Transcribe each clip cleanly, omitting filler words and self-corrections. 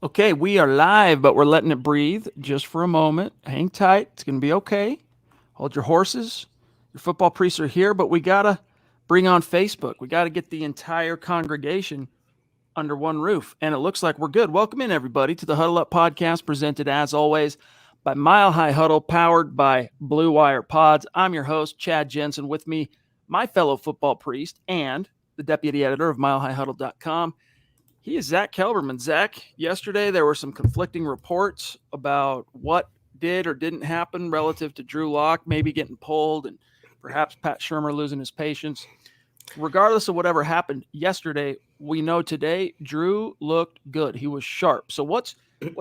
Okay, we are live, but we're letting it breathe just for a moment. Hang tight. It's going to be okay. Hold your horses. Your football priests are here, but we got to bring on Facebook. We got to get the entire congregation under one roof. And it looks like we're good. Welcome in, everybody, to the Huddle Up podcast, presented as always by Mile High Huddle, powered by Blue Wire Pods. I'm your host, Chad Jensen. With me, my fellow football priest and the deputy editor of milehighhuddle.com. He is Zack Kelberman. Zack, yesterday there were some conflicting reports about what did or didn't happen relative to Drew Lock maybe getting pulled and perhaps Pat Shurmur losing his patience. Regardless of whatever happened yesterday, we know today Drew looked good. He was sharp. So what's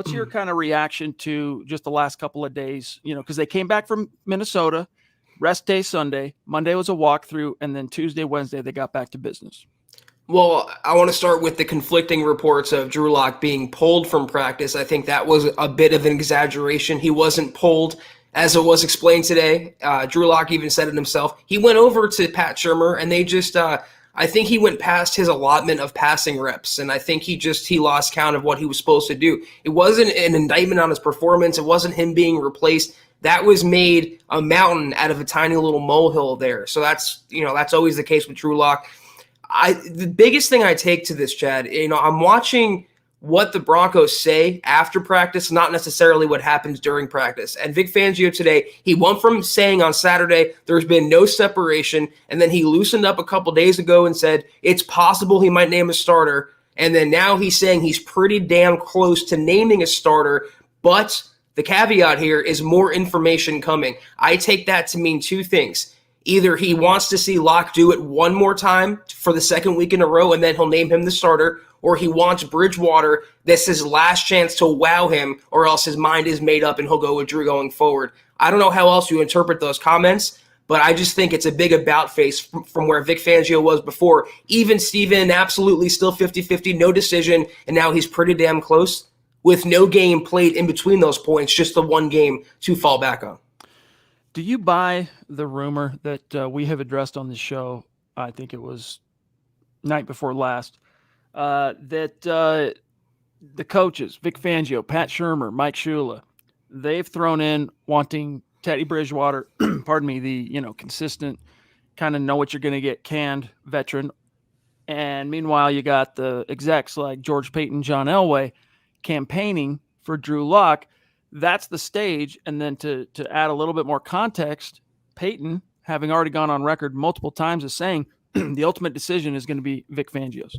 your kind of reaction to just the last couple of days? You know, because they came back from Minnesota, rest day Sunday, Monday was a walkthrough, and then Tuesday, Wednesday they got back to business. Well, I want to start with the conflicting reports of Drew Lock being pulled from practice. I think that was a bit of an exaggeration. He wasn't pulled, as it was explained today. Drew Lock even said it himself. He went over to Pat Shurmur, and they just, I think he went past his allotment of passing reps, and I think he lost count of what he was supposed to do. It wasn't an indictment on his performance. It wasn't him being replaced. That was made a mountain out of a tiny little molehill there. So that's always the case with Drew Lock. The biggest thing I take to this, Chad, I'm watching what the Broncos say after practice, not necessarily what happens during practice. And Vic Fangio today, he went from saying on Saturday there's been no separation, and then he loosened up a couple days ago and said it's possible he might name a starter. And then now he's saying he's pretty damn close to naming a starter, but the caveat here is more information coming. I take that to mean two things. Either he wants to see Locke do it one more time for the second week in a row, and then he'll name him the starter, or he wants Bridgewater. This is his last chance to wow him, or else his mind is made up and he'll go with Drew going forward. I don't know how else you interpret those comments, but I just think it's a big about face from where Vic Fangio was before. Even Steven, absolutely still 50-50, no decision, and now he's pretty damn close with no game played in between those points, just the one game to fall back on. Do you buy the rumor that we have addressed on the show? I think it was night before last, that the coaches, Vic Fangio, Pat Shurmur, Mike Shula, they've thrown in wanting Teddy Bridgewater, pardon me, the consistent, kind of know what you're going to get canned veteran. And meanwhile, you got the execs like George Payton, John Elway campaigning for Drew Lock. That's the stage. And then to add a little bit more context, Peyton, having already gone on record multiple times as saying the ultimate decision is going to be Vic Fangio's.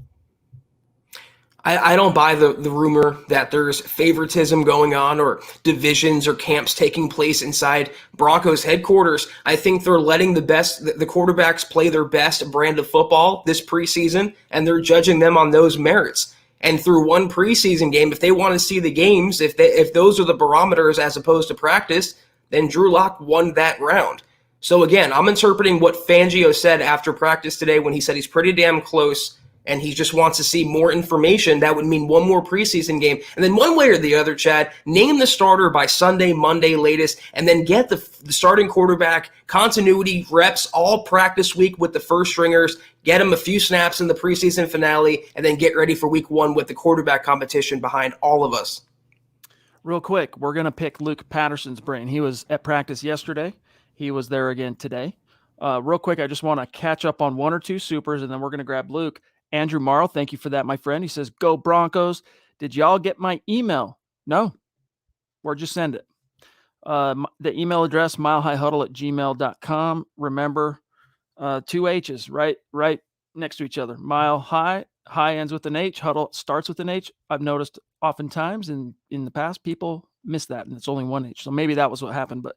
I don't buy the rumor that there's favoritism going on or divisions or camps taking place inside Broncos headquarters. I think they're letting the quarterbacks play their best brand of football this preseason, and they're judging them on those merits. And through one preseason game, if they want to see the games, if those are the barometers as opposed to practice, then Drew Lock won that round. So again, I'm interpreting what Fangio said after practice today when he said he's pretty damn close and he just wants to see more information. That would mean one more preseason game. And then one way or the other, Chad, name the starter by Sunday, Monday latest, and then get the starting quarterback, continuity, reps, all practice week with the first stringers, get him a few snaps in the preseason finale, and then get ready for week one with the quarterback competition behind all of us. Real quick, we're going to pick Luke Patterson's brain. He was at practice yesterday. He was there again today. Real quick, I just want to catch up on one or two supers, and then we're going to grab Luke. Andrew Morrow, thank you for that, my friend. He says, go Broncos. Did y'all get my email? No. Where'd you send it? The email address, milehighhuddle@gmail.com. Remember, two H's right next to each other. Mile High ends with an H. Huddle starts with an H. I've noticed oftentimes in the past people miss that, and it's only one H. So maybe that was what happened. But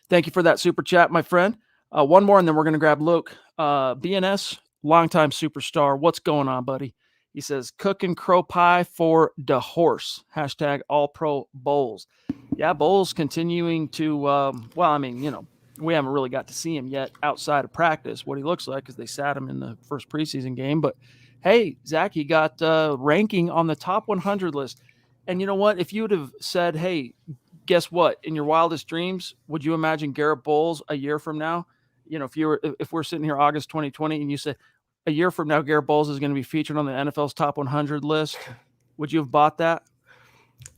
thank you for that super chat, my friend. One more, and then we're going to grab Luke. BNS, longtime superstar. What's going on, buddy? He says, cooking crow pie for the horse. Hashtag all pro Bolles. Yeah, Bolles continuing to, we haven't really got to see him yet outside of practice, what he looks like, because they sat him in the first preseason game. But hey, Zach, he got ranking on the top 100 list. And you know what? If you would have said, hey, guess what? In your wildest dreams, would you imagine Garrett Bolles a year from now? If we're sitting here August 2020 and you said a year from now, Garrett Bolles is going to be featured on the NFL's top 100 list, would you have bought that?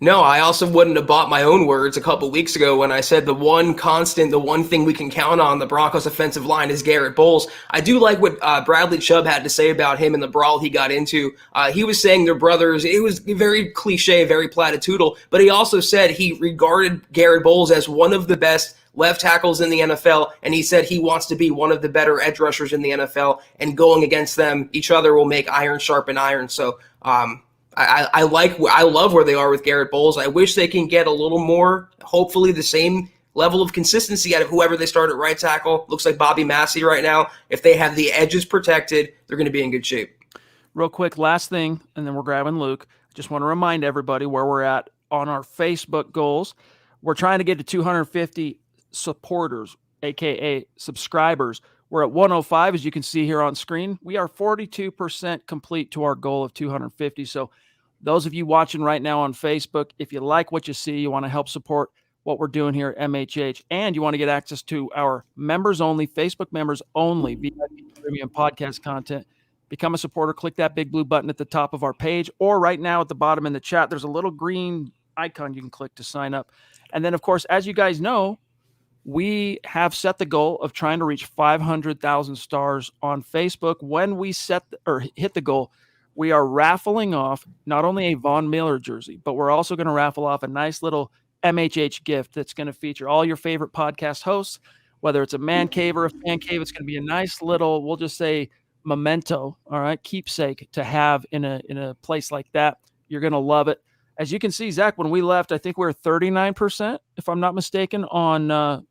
No, I also wouldn't have bought my own words a couple weeks ago when I said the one constant, the one thing we can count on the Broncos offensive line is Garrett Bolles. I do like what Bradley Chubb had to say about him in the brawl he got into. He was saying they're brothers. It was very cliche, very platitudinal, but he also said he regarded Garrett Bolles as one of the best left tackles in the NFL, and he said he wants to be one of the better edge rushers in the NFL, and going against them, each other will make iron sharpen iron. So, I love where they are with Garrett Bolles. I wish they can get a little more, hopefully the same level of consistency out of whoever they start at right tackle. Looks like Bobby Massey right now. If they have the edges protected, they're going to be in good shape. Real quick, last thing, and then we're grabbing Luke. Just want to remind everybody where we're at on our Facebook goals. We're trying to get to 250 supporters, aka subscribers. We're at 105, as you can see here on screen. We are 42% complete to our goal of 250. So those of you watching right now on Facebook, if you like what you see, you want to help support what we're doing here at MHH, and you want to get access to our members only, Facebook members only, VIP premium podcast content, become a supporter. Click that big blue button at the top of our page, or right now at the bottom in the chat, there's a little green icon you can click to sign up. And then, of course, as you guys know, we have set the goal of trying to reach 500,000 stars on Facebook. When we hit the goal, we are raffling off not only a Von Miller jersey, but we're also going to raffle off a nice little MHH gift that's going to feature all your favorite podcast hosts, whether it's a man cave or a fan cave. It's going to be a nice little, we'll just say, memento, all right, keepsake to have in a place like that. You're going to love it. As you can see, Zach, when we left, I think we were 39%, if I'm not mistaken, on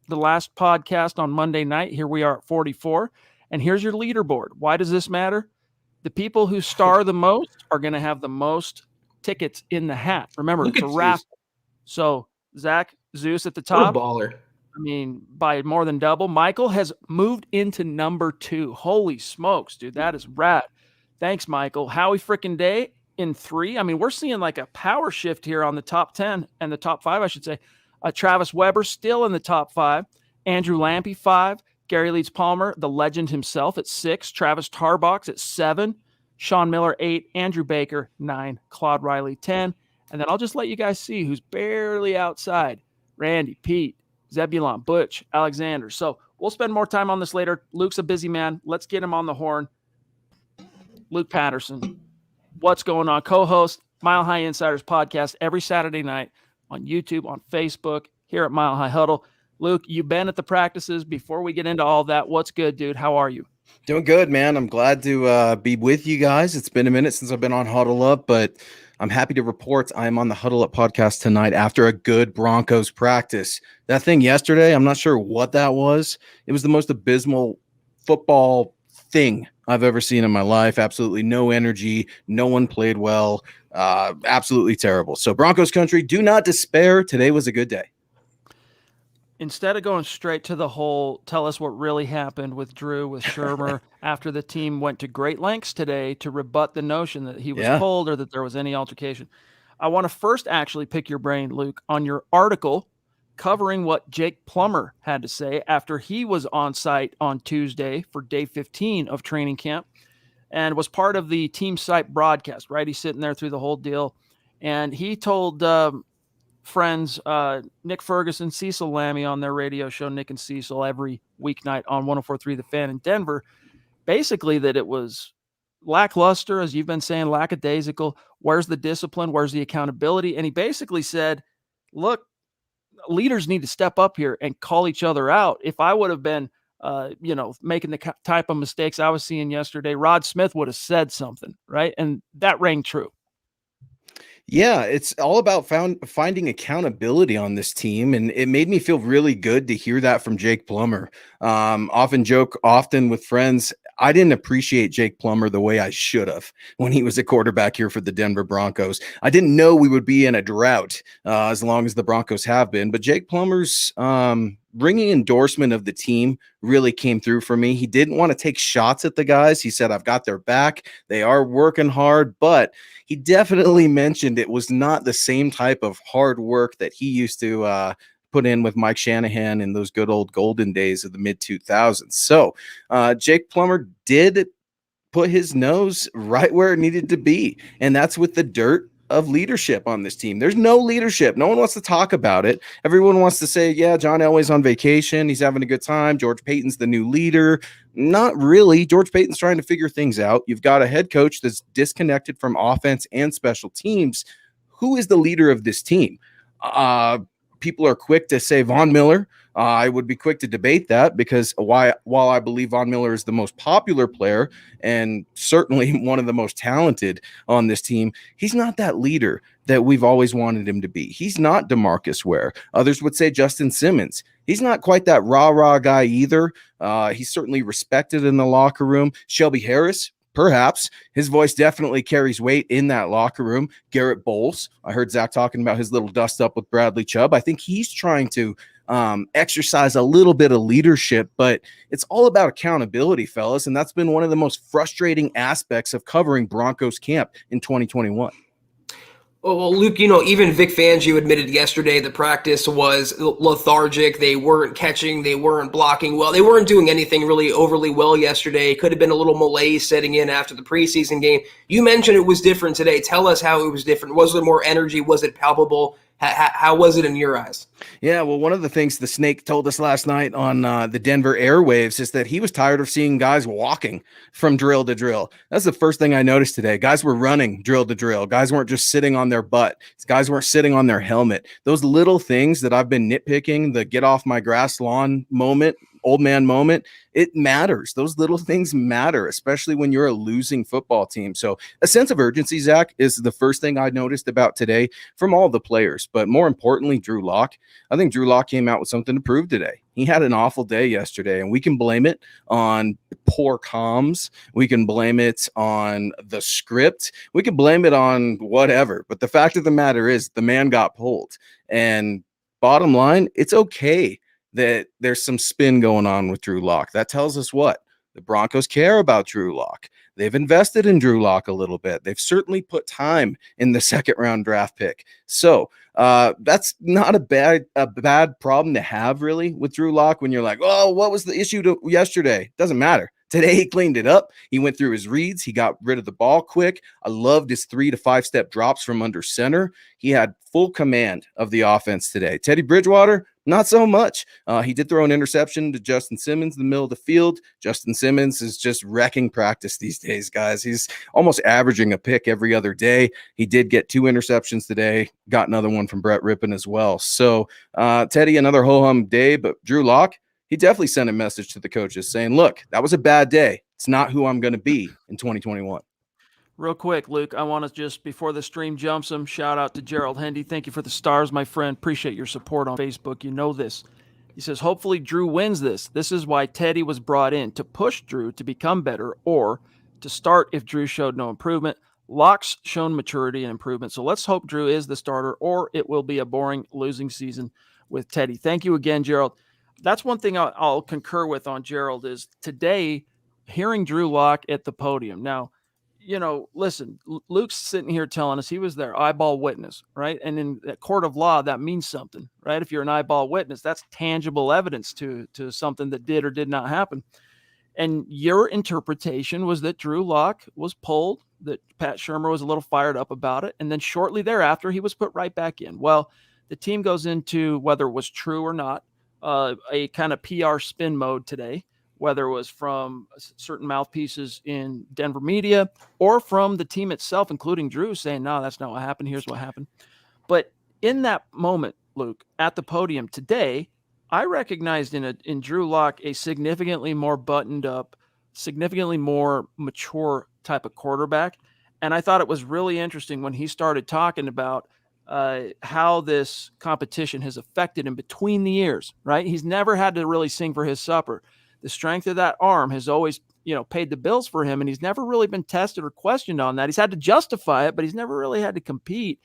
the last podcast on Monday night. Here we are at 44. And here's your leaderboard. Why does this matter? The people who star the most are going to have the most tickets in the hat. Remember, it's a raffle. So Zach, Zeus at the top. What a baller. I mean, by more than double. Michael has moved into number 2. Holy smokes, dude. That is rad. Thanks, Michael. Howie frickin' Day in 3. I mean, we're seeing like a power shift here on the top 10 and the top 5, I should say. Travis Weber still in the top 5. Andrew Lampy, 5. Gary Leeds Palmer, the legend himself, at 6. Travis Tarbox at 7. Sean Miller, 8. Andrew Baker, 9. Claude Riley, 10. And then I'll just let you guys see who's barely outside. Randy, Pete, Zebulon, Butch, Alexander. So we'll spend more time on this later. Luke's a busy man. Let's get him on the horn. Luke Patterson, what's going on? Co-host Mile High Insiders podcast every Saturday night on YouTube, on Facebook, here at Mile High Huddle. Luke, you've been at the practices. Before we get into all that, what's good, dude? How are you? Doing good, man. I'm glad to be with you guys. It's been a minute since I've been on Huddle Up, but I'm happy to report I'm on the Huddle Up podcast tonight after a good Broncos practice. That thing yesterday, I'm not sure what that was. It was the most abysmal football thing I've ever seen in my life. Absolutely no energy. No one played well. Absolutely terrible. So Broncos country, do not despair. Today was a good day. Instead of going straight to the whole, tell us what really happened with Drew, with Shurmur, after the team went to great lengths today to rebut the notion that he was pulled or that there was any altercation. I want to first actually pick your brain, Luke, on your article covering what Jake Plummer had to say after he was on site on Tuesday for day 15 of training camp and was part of the team site broadcast, right? He's sitting there through the whole deal. And he told friends Nick Ferguson, Cecil Lammy on their radio show, Nick and Cecil, every weeknight on 104.3 The Fan in Denver, basically that it was lackluster, as you've been saying, lackadaisical. Where's the discipline? Where's the accountability? And he basically said, look, leaders need to step up here and call each other out. If I would have been making the type of mistakes I was seeing yesterday, Rod Smith would have said something, right? And that rang true. Yeah, it's all about finding accountability on this team, and it made me feel really good to hear that from Jake Plummer. Often with friends, I didn't appreciate Jake Plummer the way I should have when he was a quarterback here for the Denver Broncos. I didn't know we would be in a drought as long as the Broncos have been, but Jake Plummer's ringing endorsement of the team really came through for me. He didn't want to take shots at the guys. He said, I've got their back. They are working hard, but he definitely mentioned it was not the same type of hard work that he used to put in with Mike Shanahan in those good old golden days of the mid-2000s. So Jake Plummer did put his nose right where it needed to be, and that's with the dirt of leadership on this team. There's no leadership. No one wants to talk about it. Everyone wants to say, yeah, John Elway's on vacation. He's having a good time. George Payton's the new leader. Not really. George Payton's trying to figure things out. You've got a head coach that's disconnected from offense and special teams. Who is the leader of this team? People are quick to say Von Miller. I would be quick to debate that because while I believe Von Miller is the most popular player and certainly one of the most talented on this team, he's not that leader that we've always wanted him to be. He's not DeMarcus Ware. Others would say Justin Simmons. He's not quite that rah-rah guy either. He's certainly respected in the locker room. Shelby Harris, perhaps. His voice definitely carries weight in that locker room. Garrett Bolles, I heard Zach talking about his little dust up with Bradley Chubb. I think he's trying to exercise a little bit of leadership, but it's all about accountability, fellas, and that's been one of the most frustrating aspects of covering Broncos camp in 2021. Well, Luke, even Vic Fangio admitted yesterday the practice was lethargic. They weren't catching. They weren't blocking well. They weren't doing anything really overly well yesterday. Could have been a little malaise setting in after the preseason game. You mentioned it was different today. Tell us how it was different. Was there more energy? Was it palpable? How was it in your eyes? Yeah, well, one of the things the Snake told us last night on the Denver airwaves is that he was tired of seeing guys walking from drill to drill. That's the first thing I noticed today. Guys were running drill to drill. Guys weren't just sitting on their butt. Guys weren't sitting on their helmet. Those little things that I've been nitpicking, the get off my grass lawn moment, old man moment, it matters. Those little things matter, especially when you're a losing football team. So a sense of urgency, Zach, is the first thing I noticed about today from all the players. But more importantly, Drew Lock. I think Drew Lock came out with something to prove today. He had an awful day yesterday, and we can blame it on poor comms. We can blame it on the script. We can blame it on whatever. But the fact of the matter is the man got pulled. And bottom line, it's okay that there's some spin going on with Drew Lock. That tells us what? The Broncos care about Drew Lock. They've invested in Drew Lock a little bit. They've certainly put time in the second-round draft pick. So that's not a bad problem to have, really, with Drew Lock when you're like, oh, what was the issue yesterday? Doesn't matter. Today, he cleaned it up. He went through his reads. He got rid of the ball quick. I loved his 3 to 5 step drops from under center. He had full command of the offense today. Teddy Bridgewater, not so much. He did throw an interception to Justin Simmons in the middle of the field. Justin Simmons is just wrecking practice these days, guys. He's almost averaging a pick every other day. He did get 2 interceptions today. Got another one from Brett Rippon as well. So Teddy, another ho-hum day, but Drew Lock, he definitely sent a message to the coaches saying, look, that was a bad day. It's not who I'm going to be in 2021. Real quick, Luke, I want to just, before the stream jumps him, shout out to Gerald Hendy. Thank you for the stars, my friend. Appreciate your support on Facebook. You know this. He says, hopefully Drew wins this. This is why Teddy was brought in, to push Drew to become better or to start if Drew showed no improvement. Lock's shown maturity and improvement. So let's hope Drew is the starter or it will be a boring losing season with Teddy. Thank you again, Gerald. That's one thing I'll concur with on Gerald is today hearing Drew Lock at the podium. Now, listen, Luke's sitting here telling us he was their eyeball witness, right? And in the court of law, that means something, right? If you're an eyeball witness, that's tangible evidence to something that did or did not happen. And your interpretation was that Drew Lock was pulled, that Pat Shurmur was a little fired up about it. And then shortly thereafter, he was put right back in. Well, the team goes into, whether it was true or not, a kind of PR spin mode today, whether it was from certain mouthpieces in Denver media or from the team itself, including Drew, saying, no, that's not what happened. Here's what happened. But in that moment, Luke, at the podium today, I recognized in Drew Lock a significantly more buttoned up, significantly more mature type of quarterback. And I thought it was really interesting when he started talking about how this competition has affected him between the years, right? He's never had to really sing for his supper. The strength of that arm has always, paid the bills for him, and he's never really been tested or questioned on that. He's had to justify it, but he's never really had to compete.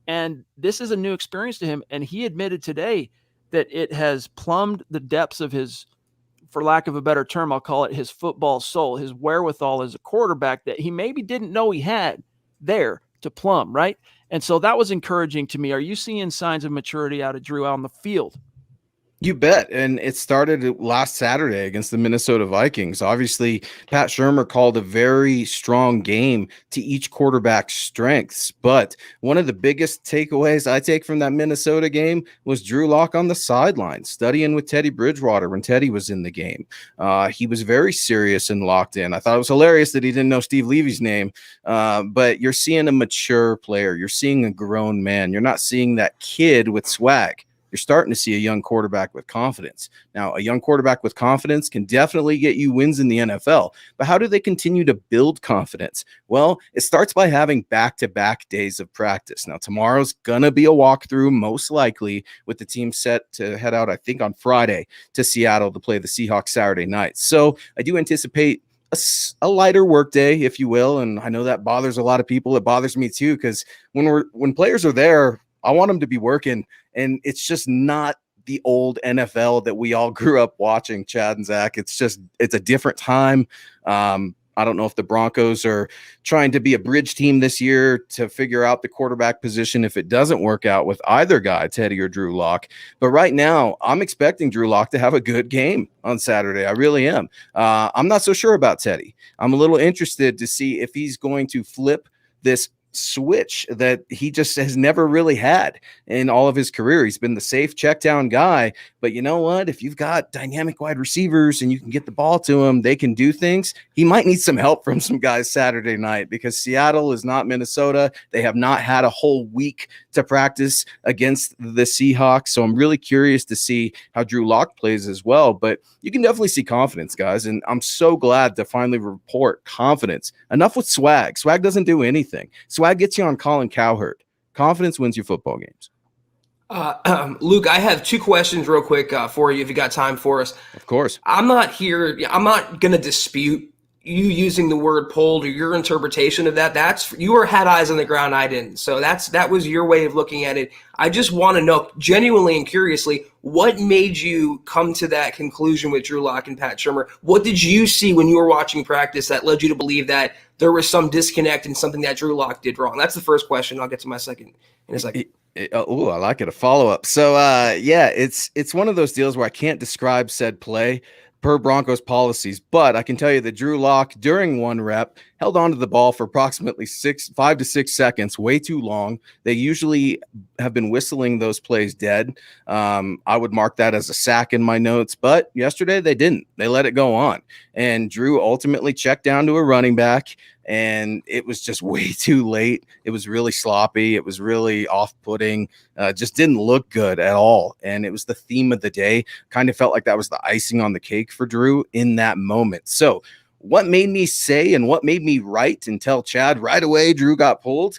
And this is a new experience to him. And he admitted today that it has plumbed the depths of his, for lack of a better term, I'll call it his football soul, his wherewithal as a quarterback that he maybe didn't know he had there to plumb, right? And so that was encouraging to me. Are you seeing signs of maturity out of Drew on the field? You bet. And it started last Saturday against the Minnesota Vikings. Obviously, Pat Shurmur called a very strong game to each quarterback's strengths. But one of the biggest takeaways I take from that Minnesota game was Drew Lock on the sideline, studying with Teddy Bridgewater when Teddy was in the game. He was very serious and locked in. I thought it was hilarious that he didn't know Steve Levy's name. But you're seeing a mature player. You're seeing a grown man. You're not seeing that kid with swag. You're starting to see a young quarterback with confidence. Now, a young quarterback with confidence can definitely get you wins in the NFL, but how do they continue to build confidence? Well, it starts by having back-to-back days of practice. Now, tomorrow's going to be a walkthrough, most likely, with the team set to head out, I think, on Friday to Seattle to play the Seahawks Saturday night. So I do anticipate a lighter work day, if you will, and I know that bothers a lot of people. It bothers me too, because when players are there, I want them to be working, and it's just not the old NFL that we all grew up watching, Chad and Zach. It's a different time. I don't know if the Broncos are trying to be a bridge team this year to figure out the quarterback position if it doesn't work out with either guy, Teddy or Drew Lock. But right now, I'm expecting Drew Lock to have a good game on Saturday. I really am. I'm not so sure about Teddy. I'm a little interested to see if he's going to flip this switch that he just has never really had in all of his career. He's been the safe check down guy, but you know what? If you've got dynamic wide receivers and you can get the ball to them, they can do things. He might need some help from some guys Saturday night because Seattle is not Minnesota. They have not had a whole week to practice against the Seahawks. So I'm really curious to see how Drew Lock plays as well, but you can definitely see confidence, guys. And I'm so glad to finally report confidence. Enough with swag. Swag doesn't do anything. Swag gets you on Colin Cowherd. Confidence wins you football games. Luke, I have two questions real quick for you if you got time for us. Of course. I'm not going to dispute you using the word pulled or your interpretation of that. You had eyes on the ground, I didn't. So that was your way of looking at it. I just want to know genuinely and curiously, what made you come to that conclusion with Drew Lock and Pat Shurmur? What did you see when you were watching practice that led you to believe that there was some disconnect and something that Drew Lock did wrong? That's the first question. I'll get to my second in a second. Oh, I like it. A follow-up. So, it's one of those deals where I can't describe said play per Broncos policies, but I can tell you that Drew Lock during one rep held onto the ball for approximately 5 to 6 seconds, way too long. They usually have been whistling those plays dead. I would mark that as a sack in my notes, but yesterday they didn't. They let it go on. And Drew ultimately checked down to a running back, and it was just way too late. It was really sloppy. It was really off-putting. Just didn't look good at all. And it was the theme of the day. Kind of felt like that was the icing on the cake for Drew in that moment. So what made me say and what made me write and tell Chad right away Drew got pulled?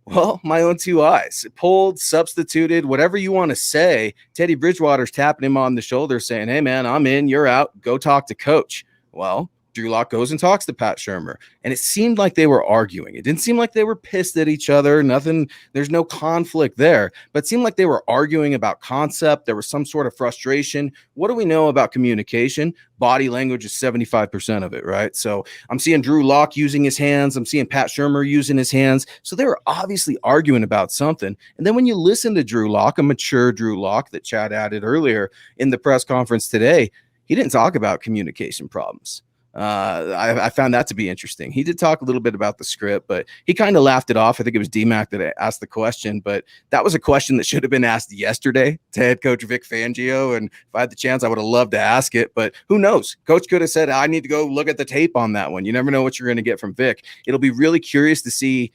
Well, my own two eyes. Pulled, substituted, whatever you want to say. Teddy Bridgewater's tapping him on the shoulder saying, hey, man, I'm in, you're out. Go talk to coach. Well, Drew Lock goes and talks to Pat Shurmur, and it seemed like they were arguing. It didn't seem like they were pissed at each other. Nothing, there's no conflict there, but it seemed like they were arguing about concept. There was some sort of frustration. What do we know about communication? Body language is 75% of it, right? So I'm seeing Drew Lock using his hands. I'm seeing Pat Shurmur using his hands. So they were obviously arguing about something. And then when you listen to Drew Lock, a mature Drew Lock that Chad added earlier in the press conference today, he didn't talk about communication problems. I found that to be interesting. He did talk a little bit about the script, but he kind of laughed it off. I think it was DMAC that asked the question, but that was a question that should have been asked yesterday to head coach Vic Fangio. And if I had the chance, I would have loved to ask it, but who knows? Coach could have said, I need to go look at the tape on that one. You never know what you're going to get from Vic. It'll be really curious to see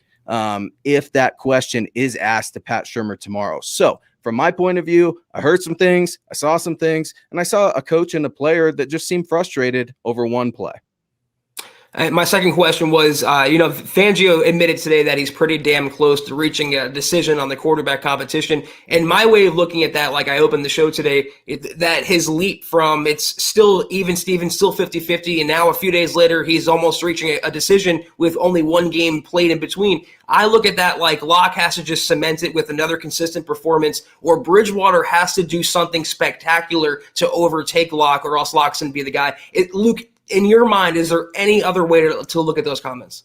if that question is asked to Pat Shurmur tomorrow. So from my point of view, I heard some things, I saw some things, and I saw a coach and a player that just seemed frustrated over one play. My second question was, Fangio admitted today that he's pretty damn close to reaching a decision on the quarterback competition. And my way of looking at that, like I opened the show today, that his leap from it's still even Steven, still 50-50, and now a few days later, he's almost reaching a decision with only one game played in between. I look at that like Locke has to just cement it with another consistent performance, or Bridgewater has to do something spectacular to overtake Locke, or else Locke's going to be the guy. Luke, in your mind, is there any other way to look at those comments?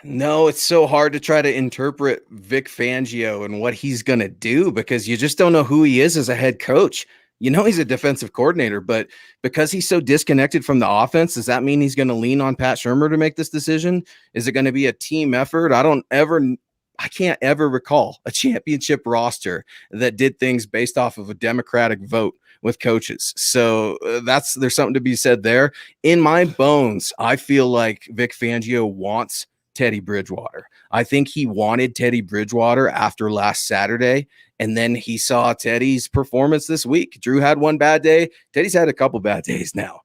No, it's so hard to try to interpret Vic Fangio and what he's going to do because you just don't know who he is as a head coach. You know he's a defensive coordinator, but because he's so disconnected from the offense, does that mean he's going to lean on Pat Shurmur to make this decision? Is it going to be a team effort? I can't ever recall a championship roster that did things based off of a democratic vote with coaches. So there's something to be said there. In my bones, I feel like Vic Fangio wants Teddy Bridgewater. I think he wanted Teddy Bridgewater after last Saturday, and then he saw Teddy's performance this week. Drew had one bad day. Teddy's had a couple bad days now.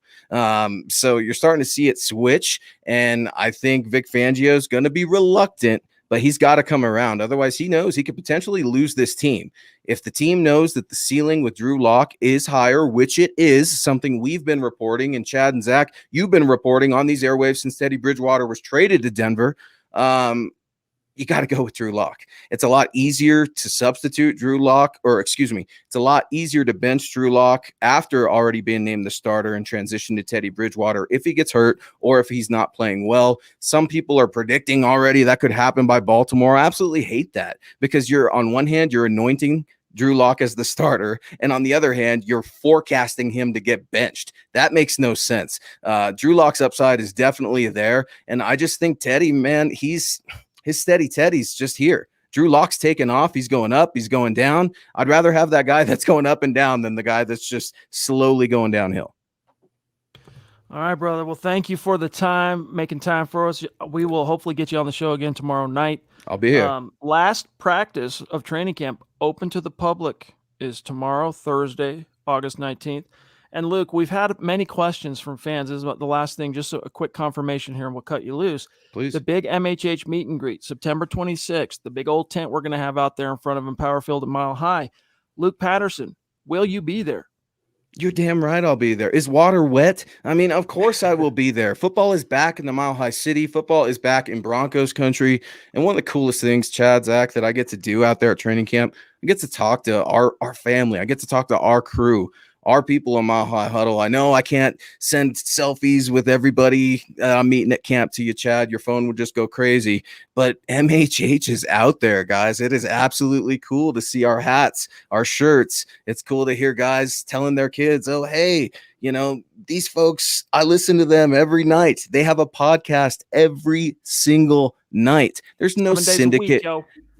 So you're starting to see it switch, and I think Vic Fangio is going to be reluctant, but he's got to come around. Otherwise, he knows he could potentially lose this team. If the team knows that the ceiling with Drew Lock is higher, which it is, something we've been reporting, and Chad and Zach, you've been reporting on these airwaves since Teddy Bridgewater was traded to Denver, you got to go with Drew Lock. It's a lot easier to substitute Drew Lock, it's a lot easier to bench Drew Lock after already being named the starter and transition to Teddy Bridgewater if he gets hurt or if he's not playing well. Some people are predicting already that could happen by Baltimore. I absolutely hate that because on one hand, you're anointing Drew Lock as the starter, and on the other hand, you're forecasting him to get benched. That makes no sense. Drew Lock's upside is definitely there, and I just think Teddy, man, his steady Teddy's just here. Drew Lock's taking off. He's going up. He's going down. I'd rather have that guy that's going up and down than the guy that's just slowly going downhill. All right, brother. Well, thank you for the time, making time for us. We will hopefully get you on the show again tomorrow night. I'll be here. Last practice of training camp open to the public is tomorrow, Thursday, August 19th. And Luke, we've had many questions from fans. This is the last thing, just a quick confirmation here, and we'll cut you loose. Please. The big MHH meet and greet, September 26th, the big old tent we're going to have out there in front of Empower Field at Mile High. Luke Patterson, will you be there? You're damn right I'll be there. Is water wet? I mean, of course I will be there. Football is back in the Mile High City. Football is back in Broncos country. And one of the coolest things, Chad, Zach, that I get to do out there at training camp, I get to talk to our family. I get to talk to our crew, our people in Mile High Huddle. I know I can't send selfies with everybody I'm meeting at camp to you, Chad. Your phone would just go crazy. But MHH is out there, guys. It is absolutely cool to see our hats, our shirts. It's cool to hear guys telling their kids, oh, hey, these folks, I listen to them every night. They have a podcast every single night. There's no syndicate.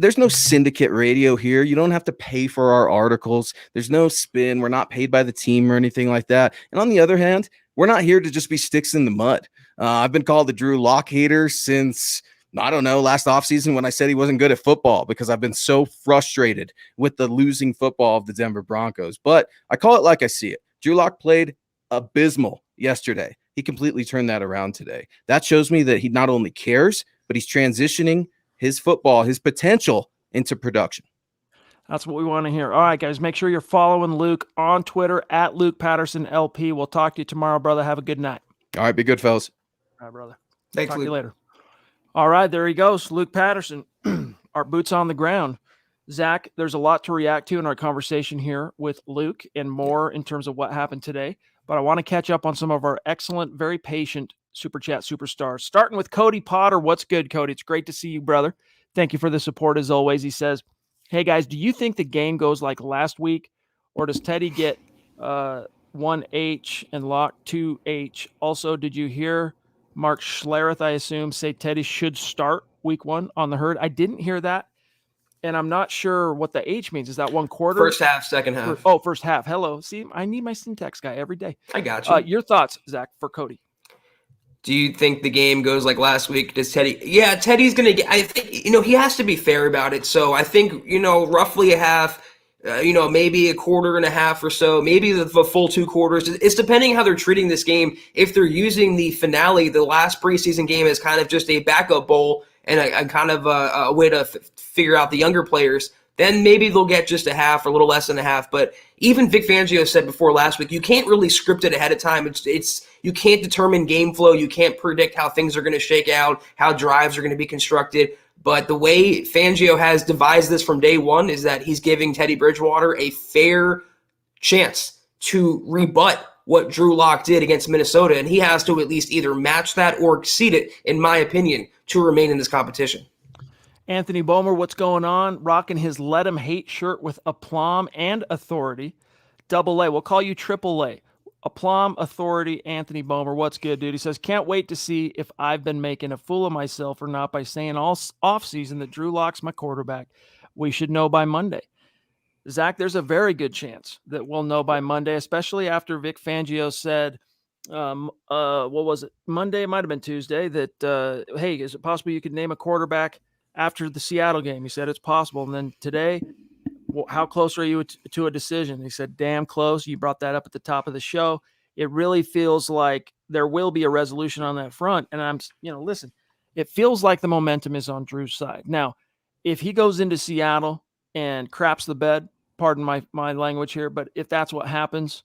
There's no syndicate radio here. You don't have to pay for our articles. There's no spin. We're not paid by the team or anything like that. And on the other hand, we're not here to just be sticks in the mud. I've been called the Drew Lock hater since, I don't know, last offseason when I said he wasn't good at football because I've been so frustrated with the losing football of the Denver Broncos. But I call it like I see it. Drew Lock played abysmal yesterday. He completely turned that around today. That shows me that he not only cares, but he's transitioning his football, his potential into production. That's what we want to hear. All right, guys, make sure you're following Luke on Twitter at Luke Patterson LP. We'll talk to you tomorrow, brother. Have a good night. All right, be good, fellas. All right, brother. Thanks, talk Luke. to you later. All right, there he goes, Luke Patterson. Our boots on the ground. Zach, there's a lot to react to in our conversation here with Luke and more in terms of what happened today. But I want to catch up on some of our excellent, very patient Super Chat superstars. Starting with Cody Potter. What's good, Cody? It's great to see you, brother. Thank you for the support as always. He says, hey, guys, do you think the game goes like last week, or does Teddy get 1H and Lock 2H? Also, did you hear Mark Schlereth, I assume, say Teddy should start week 1 on the herd? I didn't hear that. And I'm not sure what the H means. Is that 1 quarter? First half, second half. First half. Hello. See, I need my syntax guy every day. I got you. Your thoughts, Zach, for Cody? Do you think the game goes like last week? Does Teddy? Yeah, Teddy's going to get – I think, he has to be fair about it. So I think, roughly a half, maybe a quarter and a half or so, maybe the full 2 quarters. It's depending how they're treating this game. If they're using the finale, the last preseason game, as kind of just a backup bowl and a kind of a way to figure out the younger players, then maybe they'll get just a half or a little less than a half. But even Vic Fangio said before last week, you can't really script it ahead of time. It's you can't determine game flow. You can't predict how things are going to shake out, how drives are going to be constructed. But the way Fangio has devised this from day one is that he's giving Teddy Bridgewater a fair chance to rebut what Drew Lock did against Minnesota. And he has to at least either match that or exceed it, in my opinion, to remain in this competition. Anthony Bomer, what's going on? Rocking his Let 'em Hate shirt with aplomb and authority. Double A. We'll call you Triple A. Aplomb Authority Anthony Bomer. What's good, dude? He says, can't wait to see if I've been making a fool of myself or not by saying all offseason that Drew Lock's my quarterback. We should know by Monday. Zach, there's a very good chance that we'll know by Monday, especially after Vic Fangio said, what was it? Monday, it might have been Tuesday, that, hey, is it possible you could name a quarterback after the Seattle game? He said it's possible. And then today, how close are you to a decision? He said, damn close. You brought that up at the top of the show. It really feels like there will be a resolution on that front. And listen, it feels like the momentum is on Drew's side. Now, if he goes into Seattle and craps the bed, pardon my language here, but if that's what happens,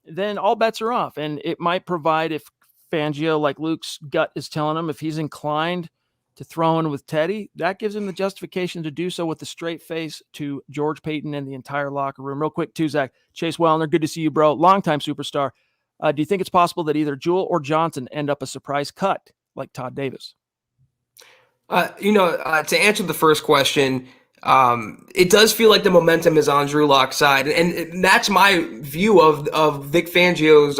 then all bets are off. And it might provide, if Fangio, like Luke's gut is telling him, if he's inclined to throw in with Teddy, that gives him the justification to do so with a straight face to George Payton and the entire locker room. Real quick, too, Zach. Chase Wellner, good to see you, bro. Longtime superstar. Do you think it's possible that either Jewell or Johnson end up a surprise cut like Todd Davis? To answer the first question, it does feel like the momentum is on Drew Lock's side, and that's my view of Vic Fangio's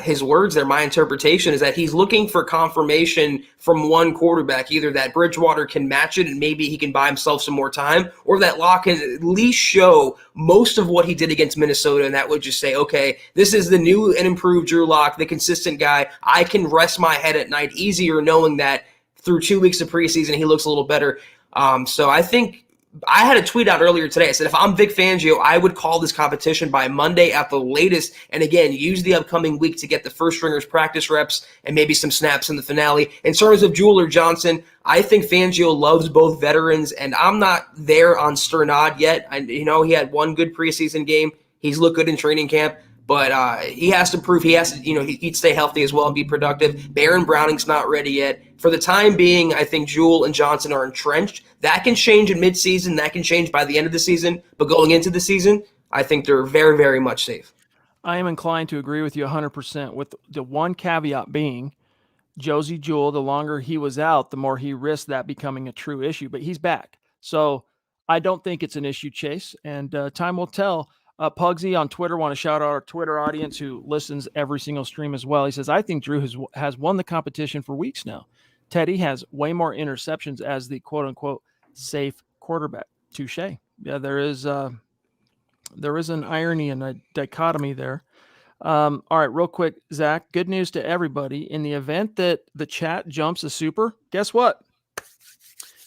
his words there. My interpretation is that he's looking for confirmation from one quarterback, either that Bridgewater can match it and maybe he can buy himself some more time, or that Lock can at least show most of what he did against Minnesota, and that would just say, okay, this is the new and improved Drew Lock, the consistent guy. I can rest my head at night easier knowing that through 2 weeks of preseason he looks a little better. So I think I had a tweet out earlier today. I said, if I'm Vic Fangio, I would call this competition by Monday at the latest. And again, use the upcoming week to get the first stringers practice reps and maybe some snaps in the finale. In terms of Jewell or Johnson, I think Fangio loves both veterans, and I'm not there on Sternad yet. He had one good preseason game. He's looked good in training camp. But he has to prove he'd stay healthy as well and be productive. Baron Browning's not ready yet. For the time being, I think Jewell and Johnson are entrenched. That can change in midseason. That can change by the end of the season. But going into the season, I think they're very, very much safe. I am inclined to agree with you 100%, with the one caveat being Josie Jewell, the longer he was out, the more he risked that becoming a true issue. But he's back. So I don't think it's an issue, Chase. And time will tell. Pugsy on Twitter, want to shout out our Twitter audience who listens every single stream as well. He says, I think Drew has won the competition for weeks now. Teddy has way more interceptions as the quote-unquote safe quarterback. Touche. Yeah, there is an irony and a dichotomy there. All right, real quick, Zach, good news to everybody. In the event that the chat jumps a super, guess what?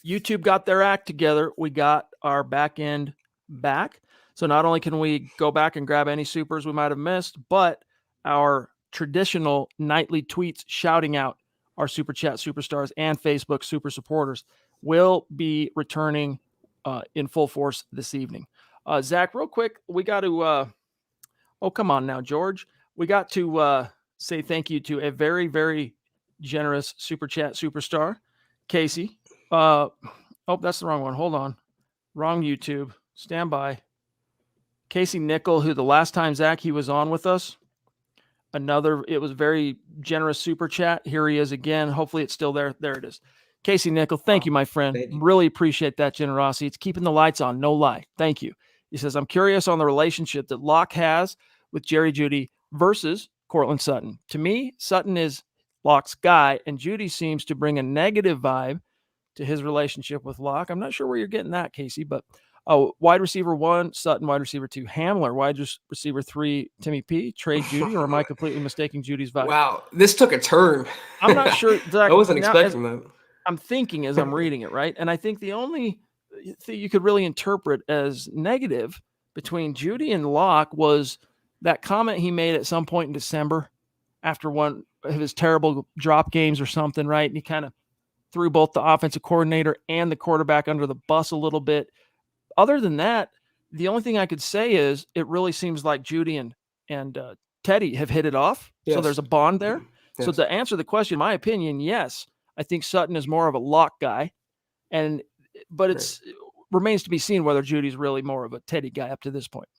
YouTube got their act together. We got our back end back. So not only can we go back and grab any supers we might have missed, but our traditional nightly tweets shouting out our Super Chat superstars and Facebook super supporters will be returning in full force this evening. Zach, real quick, we got to come on now, George. We got to say thank you to a very, very generous Super Chat superstar, Casey. That's the wrong one. Hold on. Wrong YouTube. Stand by. Casey Nickel, who the last time, Zach, he was on with us, it was very generous super chat. Here he is again. Hopefully it's still there. There it is. Casey Nickel, thank you, my friend. Really appreciate that generosity. It's keeping the lights on, no lie. Thank you. He says, I'm curious on the relationship that Locke has with Jerry Jeudy versus Courtland Sutton. To me, Sutton is Locke's guy, and Jeudy seems to bring a negative vibe to his relationship with Locke. I'm not sure where you're getting that, Casey, but wide receiver 1, Sutton. Wide receiver 2, Hamler. Wide receiver 3, Timmy P. Trade Jeudy, or am I completely mistaking Judy's vibe? Wow, this took a turn. I'm not sure. Zach, I wasn't expecting that. I'm thinking as I'm reading it, right? And I think the only thing you could really interpret as negative between Jeudy and Locke was that comment he made at some point in December after one of his terrible drop games or something, right? And he kind of threw both the offensive coordinator and the quarterback under the bus a little bit. Other than that, the only thing I could say is it really seems like Jeudy and Teddy have hit it off. Yes. So there's a bond there. Yes. So to answer the question, in my opinion, yes, I think Sutton is more of a Locke guy, but it remains to be seen whether Judy's really more of a Teddy guy up to this point.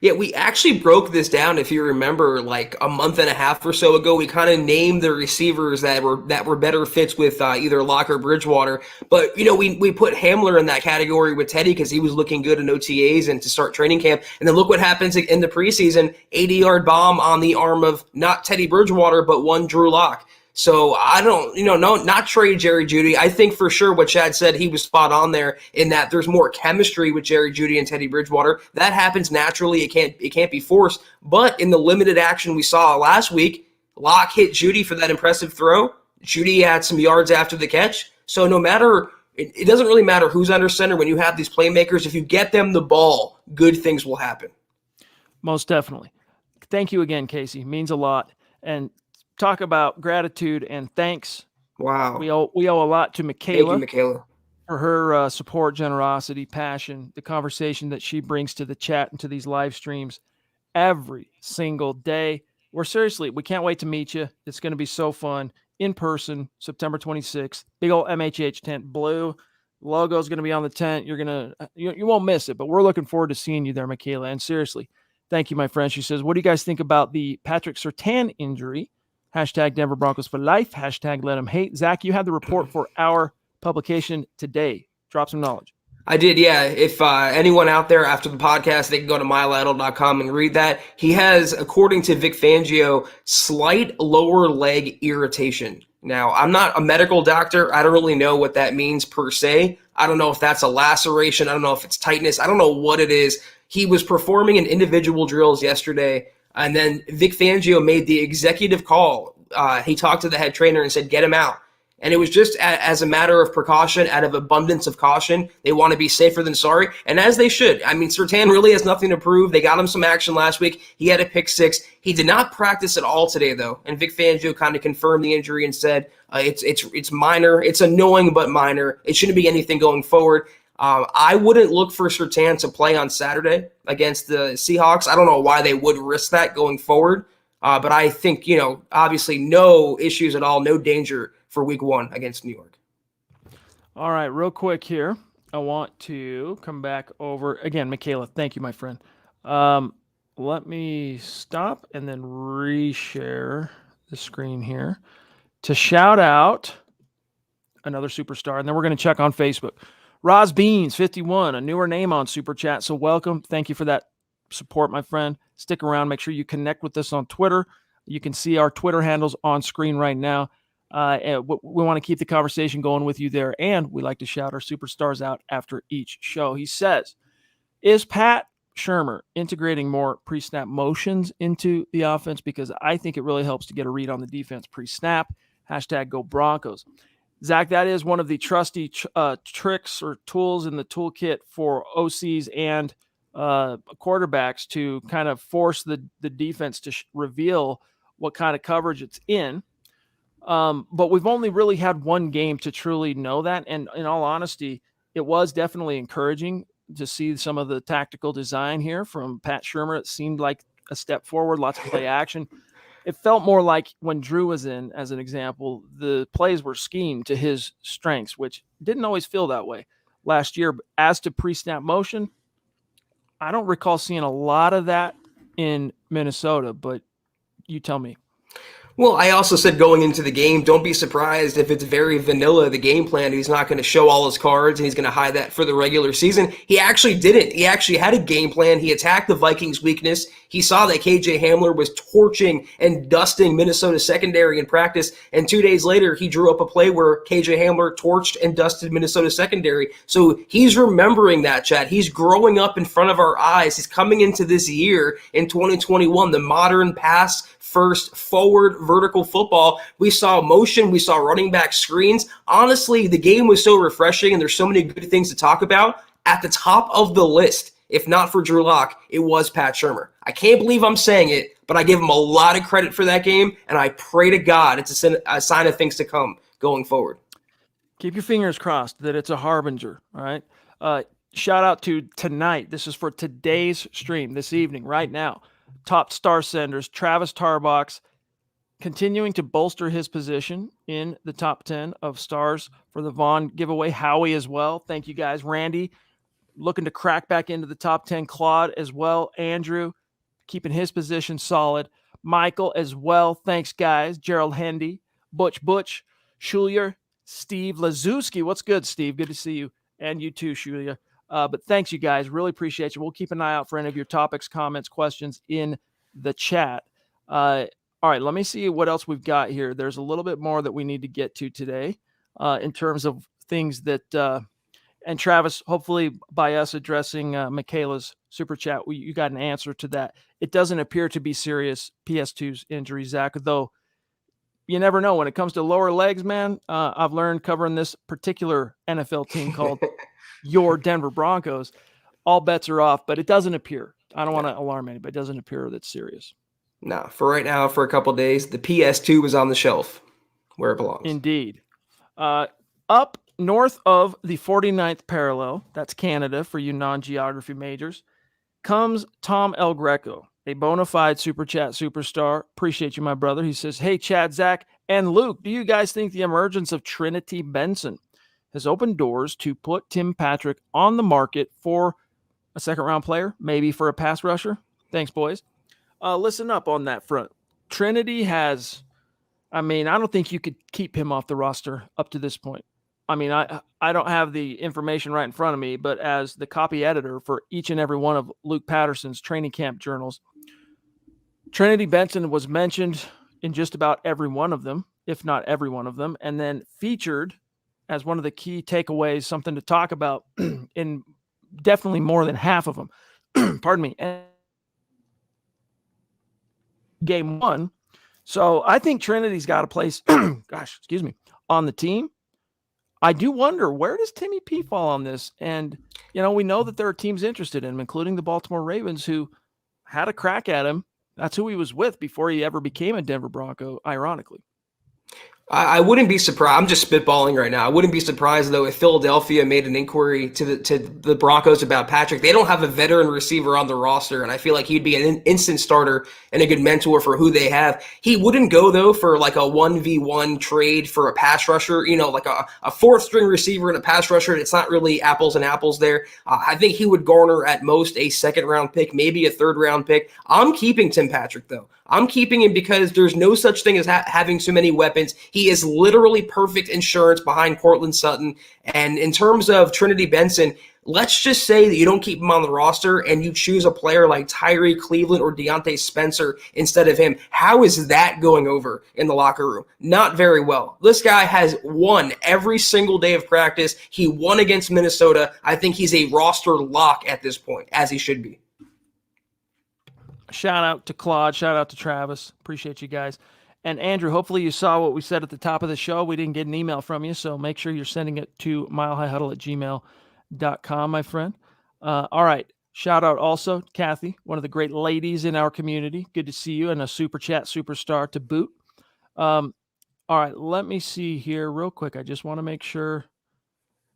Yeah, we actually broke this down. If you remember, like a month and a half or so ago, we kind of named the receivers that were better fits with either Locke or Bridgewater. But we put Hamler in that category with Teddy because he was looking good in OTAs and to start training camp. And then look what happens in the preseason: 80-yard bomb on the arm of not Teddy Bridgewater, but one Drew Lock. So I don't, not trade Jerry Jeudy. I think for sure what Chad said, he was spot on there in that there's more chemistry with Jerry Jeudy and Teddy Bridgewater. That happens naturally. It can't be forced. But in the limited action we saw last week, Locke hit Jeudy for that impressive throw. Jeudy had some yards after the catch. So no matter, it doesn't really matter who's under center when you have these playmakers. If you get them the ball, good things will happen. Most definitely. Thank you again, Casey. Means a lot. And talk about gratitude and thanks. Wow. We owe a lot to Michaela. Thank you, Michaela, for her support, generosity, passion, the conversation that she brings to the chat and to these live streams every single day. We can't wait to meet you. It's going to be so fun in person, September 26th. Big old MHH tent, blue. Logo is going to be on the tent. You won't miss it, but we're looking forward to seeing you there, Michaela. And seriously, thank you, my friend. She says, what do you guys think about the Patrick Surtain injury? Hashtag Denver Broncos for life. Hashtag let them hate. Zach, you had the report for our publication today. Drop some knowledge. I did, yeah. If anyone out there after the podcast, they can go to mileidle.com and read that. He has, according to Vic Fangio, slight lower leg irritation. Now, I'm not a medical doctor. I don't really know what that means per se. I don't know if that's a laceration. I don't know if it's tightness. I don't know what it is. He was performing in individual drills yesterday, and then Vic Fangio made the executive call. He talked to the head trainer and said, get him out. And it was just as a matter of precaution, out of abundance of caution. They want to be safer than sorry, and as they should. I mean, Surtain really has nothing to prove. They got him some action last week. He had a pick six. He did not practice at all today, though. And Vic Fangio kind of confirmed the injury and said it's minor. It's annoying, but minor. It shouldn't be anything going forward. I wouldn't look for Surtain to play on Saturday against the Seahawks. I don't know why they would risk that going forward. But I think, obviously no issues at all, no danger for week 1 against New York. All right, real quick here. I want to come back over again, Michaela. Thank you, my friend. Let me stop and then reshare the screen here to shout out another superstar. And then we're going to check on Facebook. Roz Beans, 51, a newer name on Super Chat. So welcome. Thank you for that support, my friend. Stick around. Make sure you connect with us on Twitter. You can see our Twitter handles on screen right now. And we want to keep the conversation going with you there. And we like to shout our superstars out after each show. He says, is Pat Shurmur integrating more pre-snap motions into the offense? Because I think it really helps to get a read on the defense pre-snap. Hashtag go Broncos. Zach, that is one of the trusty tricks or tools in the toolkit for OCs and quarterbacks to kind of force the defense to reveal what kind of coverage it's in. But we've only really had one game to truly know that. And in all honesty, it was definitely encouraging to see some of the tactical design here from Pat Shurmur. It seemed like a step forward, lots of play action. It felt more like when Drew was in, as an example, the plays were schemed to his strengths, which didn't always feel that way last year. But as to pre-snap motion, I don't recall seeing a lot of that in Minnesota, but you tell me. Well, I also said going into the game, don't be surprised if it's very vanilla, the game plan. He's not going to show all his cards and he's going to hide that for the regular season. He actually didn't. He actually had a game plan. He attacked the Vikings' weakness. He saw that KJ Hamler was torching and dusting Minnesota secondary in practice. And 2 days later, he drew up a play where KJ Hamler torched and dusted Minnesota secondary. So he's remembering that, Chad. He's growing up in front of our eyes. He's coming into this year in 2021, the modern pass first forward vertical football. We saw motion. We saw running back screens. Honestly, the game was so refreshing and there's so many good things to talk about. At the top of the list, if not for Drew Lock, it was Pat Shurmur. I can't believe I'm saying it, but I give him a lot of credit for that game, and I pray to God it's a sign of things to come going forward. Keep your fingers crossed that it's a harbinger, all right? Shout out to tonight. This is for today's stream, this evening, right now. Top star senders, Travis Tarbox, continuing to bolster his position in the top 10 of stars for the Vaughn giveaway. Howie as well. Thank you guys. Randy, looking to crack back into the top 10. Claude as well. Andrew keeping his position solid. Michael as well. Thanks, guys. Gerald Hendy, Butch, Schulier, Steve Lazuski. What's good, Steve? Good to see you. And you too, Schulier. But thanks, you guys. Really appreciate you. We'll keep an eye out for any of your topics, comments, questions in the chat. All right, let me see what else we've got here. There's a little bit more that we need to get to today in terms of things that and Travis, hopefully by us addressing Michaela's super chat, you got an answer to that. It doesn't appear to be serious PS2's injury, Zach, though you never know. When it comes to lower legs, man, I've learned covering this particular NFL team called your Denver Broncos, all bets are off, but it doesn't appear. I don't want to alarm anybody. It doesn't appear that's serious. No, for right now, for a couple of days, the PS2 is on the shelf where it belongs. Indeed. Up north of the 49th parallel, that's Canada for you non-geography majors, comes Tom El Greco, a bona fide Super Chat superstar. Appreciate you, my brother. He says, hey, Chad, Zach, and Luke, do you guys think the emergence of Trinity Benson has opened doors to put Tim Patrick on the market for a second-round player, maybe for a pass rusher? Thanks, boys. Listen up on that front. Trinity has, I don't think you could keep him off the roster up to this point. I don't have the information right in front of me, but as the copy editor for each and every one of Luke Patterson's training camp journals, Trinity Benson was mentioned in just about every one of them, if not every one of them, and then featured as one of the key takeaways, something to talk about in definitely more than half of them. Pardon me. And game one. So I think Trinity's got a place, on the team. I do wonder, where does Timmy P fall on this? And, we know that there are teams interested in him, including the Baltimore Ravens, who had a crack at him. That's who he was with before he ever became a Denver Bronco, ironically. I wouldn't be surprised. I'm just spitballing right now. I wouldn't be surprised, though, if Philadelphia made an inquiry to the Broncos about Patrick. They don't have a veteran receiver on the roster, and I feel like he'd be an instant starter and a good mentor for who they have. He wouldn't go, though, for like a 1v1 trade for a pass rusher, like a fourth-string receiver and a pass rusher. It's not really apples and apples there. I think he would garner at most a second-round pick, maybe a third-round pick. I'm keeping Tim Patrick, though. I'm keeping him because there's no such thing as having so many weapons. He is literally perfect insurance behind Cortland Sutton. And in terms of Trinity Benson, let's just say that you don't keep him on the roster and you choose a player like Tyree Cleveland or Deontay Spencer instead of him. How is that going over in the locker room? Not very well. This guy has won every single day of practice. He won against Minnesota. I think he's a roster lock at this point, as he should be. Shout out to Claude. Shout out to Travis. Appreciate you guys. And Andrew, hopefully you saw what we said at the top of the show. We didn't get an email from you, so make sure you're sending it to milehighhuddle@gmail.com, my friend. All right. Shout out also Kathy, one of the great ladies in our community. Good to see you, and a Super Chat superstar to boot. All right. Let me see here real quick. I just want to make sure.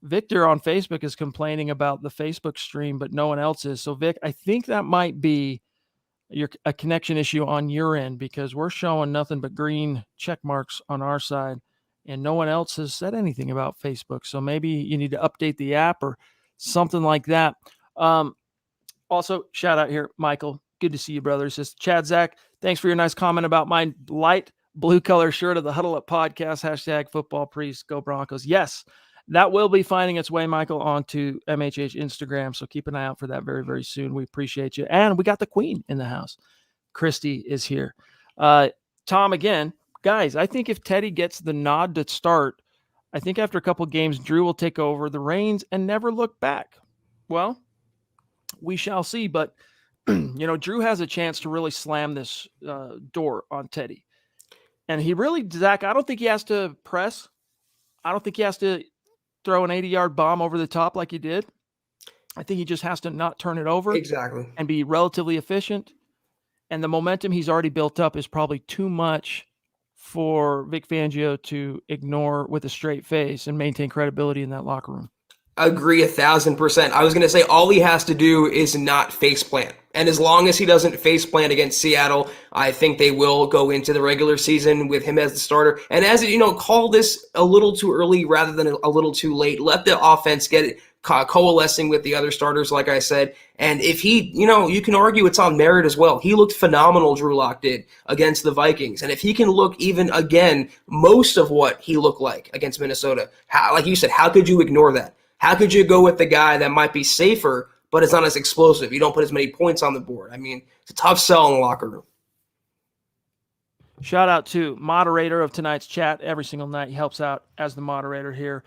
Victor on Facebook is complaining about the Facebook stream, but no one else is. So, Vic, I think that might be a connection issue on your end, because we're showing nothing but green check marks on our side and no one else has said anything about Facebook. So maybe you need to update the app or something like that. Also, shout out here, Michael. Good to see you, brother. He says, Chad, Zach, thanks for your nice comment about my light blue color shirt of the Huddle Up podcast, #footballpriest, go Broncos. Yes, that will be finding its way, Michael, onto MHH Instagram. So keep an eye out for that very, very soon. We appreciate you. And we got the queen in the house. Christy is here. Tom, again, guys, I think if Teddy gets the nod to start, I think after a couple games, Drew will take over the reins and never look back. Well, we shall see. But, Drew has a chance to really slam this door on Teddy. And he really, Zach, I don't think he has to press. I don't think he has to throw an 80-yard bomb over the top like he did. I think he just has to not turn it over. Exactly. And be relatively efficient. And the momentum he's already built up is probably too much for Vic Fangio to ignore with a straight face and maintain credibility in that locker room. Agree 1,000%. I was going to say all he has to do is not faceplant. And as long as he doesn't faceplant against Seattle, I think they will go into the regular season with him as the starter. And as call this a little too early rather than a little too late. Let the offense get coalescing with the other starters, like I said. And if he, you can argue it's on merit as well. He looked phenomenal, Drew Lock did, against the Vikings. And if he can look even, again, most of what he looked like against Minnesota, like you said, how could you ignore that? How could you go with the guy that might be safer, but it's not as explosive? You don't put as many points on the board. I mean, it's a tough sell in the locker room. Shout out to moderator of tonight's chat every single night. He helps out as the moderator here.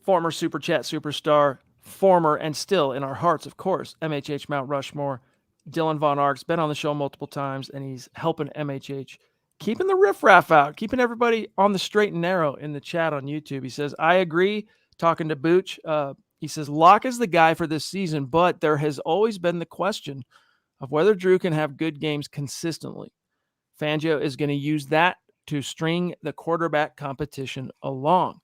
Former Super Chat superstar, former and still in our hearts, of course, MHH Mount Rushmore. Dylan Von Ark's been on the show multiple times, and he's helping MHH, keeping the riffraff out, keeping everybody on the straight and narrow in the chat on YouTube. He says, I agree, talking to Booch. He says, Locke is the guy for this season, but there has always been the question of whether Drew can have good games consistently. Fangio is going to use that to string the quarterback competition along.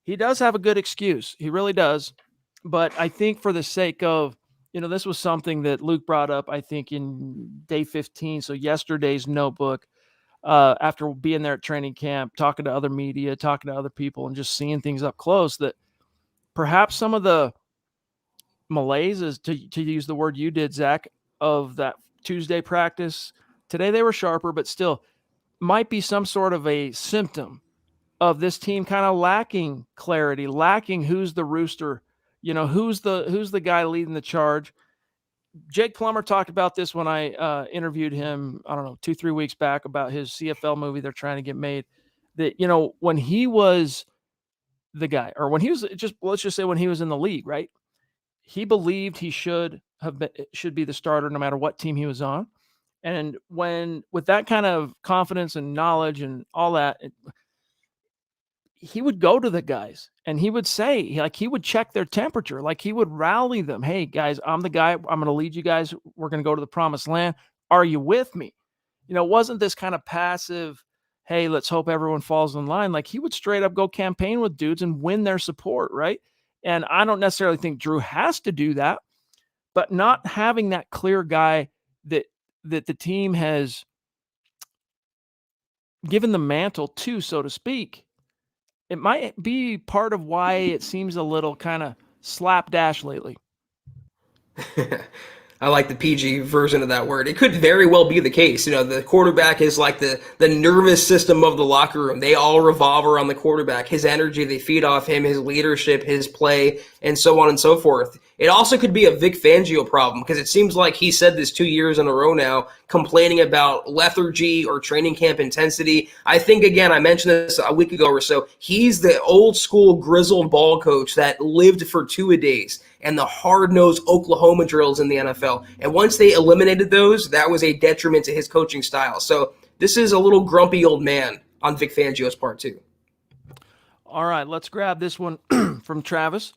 He does have a good excuse. He really does. But I think for the sake of, this was something that Luke brought up, I think, in day 15. So yesterday's notebook, after being there at training camp, talking to other media, talking to other people, and just seeing things up close, that perhaps some of the malaise, is to use the word you did, Zach, of that Tuesday practice. Today they were sharper, but still might be some sort of a symptom of this team kind of lacking clarity, lacking who's the rooster, who's the guy leading the charge. Jake Plummer talked about this when I interviewed him, I don't know, 2-3 weeks back, about his CFL movie they're trying to get made. That, when he was the guy, or when he was let's just say when he was in the league, right? He believed he should be the starter no matter what team he was on. And with that kind of confidence and knowledge and all that, he would go to the guys and he would say, he would check their temperature. Like, he would rally them. Hey guys, I'm the guy. I'm going to lead you guys. We're going to go to the promised land. Are you with me? It wasn't this kind of passive, hey, let's hope everyone falls in line. Like, he would straight up go campaign with dudes and win their support. Right. And I don't necessarily think Drew has to do that, but not having that clear guy that the team has given the mantle to, so to speak, it might be part of why it seems a little kind of slapdash lately. I like the PG version of that word. It could very well be the case. The quarterback is like the nervous system of the locker room. They all revolve around the quarterback. His energy, they feed off him, his leadership, his play, and so on and so forth. It also could be a Vic Fangio problem, because it seems like he said this 2 years in a row now, complaining about lethargy or training camp intensity. I think, again, I mentioned this a week ago or so, he's the old school grizzled ball coach that lived for two-a-days and the hard-nosed Oklahoma drills in the NFL. And once they eliminated those, that was a detriment to his coaching style. So this is a little grumpy old man on Vic Fangio's part too. All right, let's grab this one from Travis,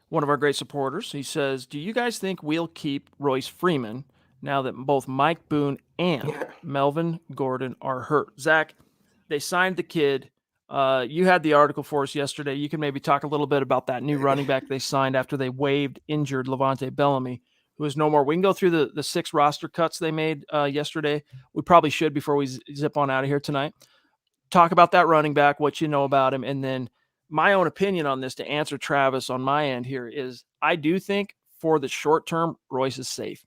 one of our great supporters. He says, do you guys think we'll keep Royce Freeman now that both Mike Boone and Melvin Gordon are hurt? Zach, they signed the kid. You had the article for us yesterday. You can maybe talk a little bit about that new running back they signed after they waived injured Levante Bellamy, who is no more. We can go through the 6 roster cuts they made yesterday. We probably should before we zip on out of here tonight. Talk about that running back, what you know about him, and then my own opinion on this to answer Travis on my end here is I do think for the short term, Royce is safe.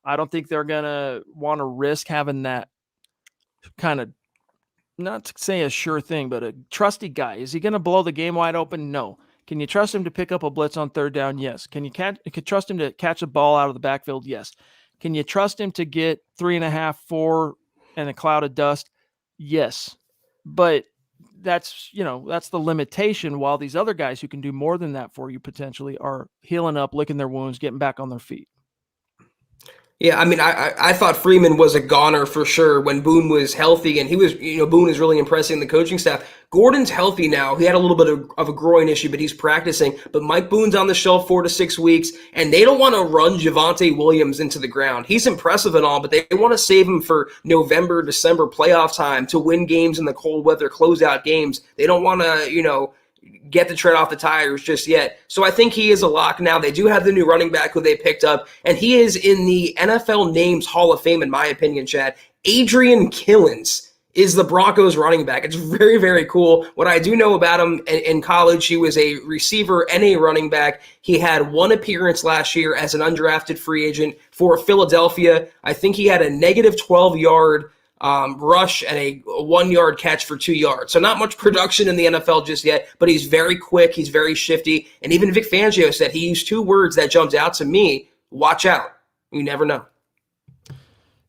I don't think they're going to want to risk having that kind of, not to say a sure thing, but a trusty guy. Is he going to blow the game wide open? No. Can you trust him to pick up a blitz on third down? Yes. Can you trust him to catch a ball out of the backfield? Yes. Can you trust him to get 3.5, 4 and a cloud of dust? Yes. But that's the limitation, while these other guys who can do more than that for you potentially are healing up, licking their wounds, getting back on their feet. Yeah, I mean, I thought Freeman was a goner for sure when Boone was healthy, and he was, Boone is really impressing the coaching staff. Gordon's healthy now. He had a little bit of a groin issue, but he's practicing. But Mike Boone's on the shelf 4 to 6 weeks, and they don't want to run Javonte Williams into the ground. He's impressive and all, but they want to save him for November, December playoff time to win games in the cold weather, closeout games. They don't want to, get the tread off the tires just yet. So I think he is a lock now. They do have the new running back who they picked up, and he is in the NFL Names Hall of Fame, in my opinion, Chad. Adrian Killins is the Broncos running back. It's very, very cool. What I do know about him in college, he was a receiver and a running back. He had one appearance last year as an undrafted free agent for Philadelphia. I think he had a negative 12-yard rush and a 1-yard catch for 2 yards. So not much production in the NFL just yet, but he's very quick. He's very shifty. And even Vic Fangio said he used 2 words that jumped out to me: watch out. You never know.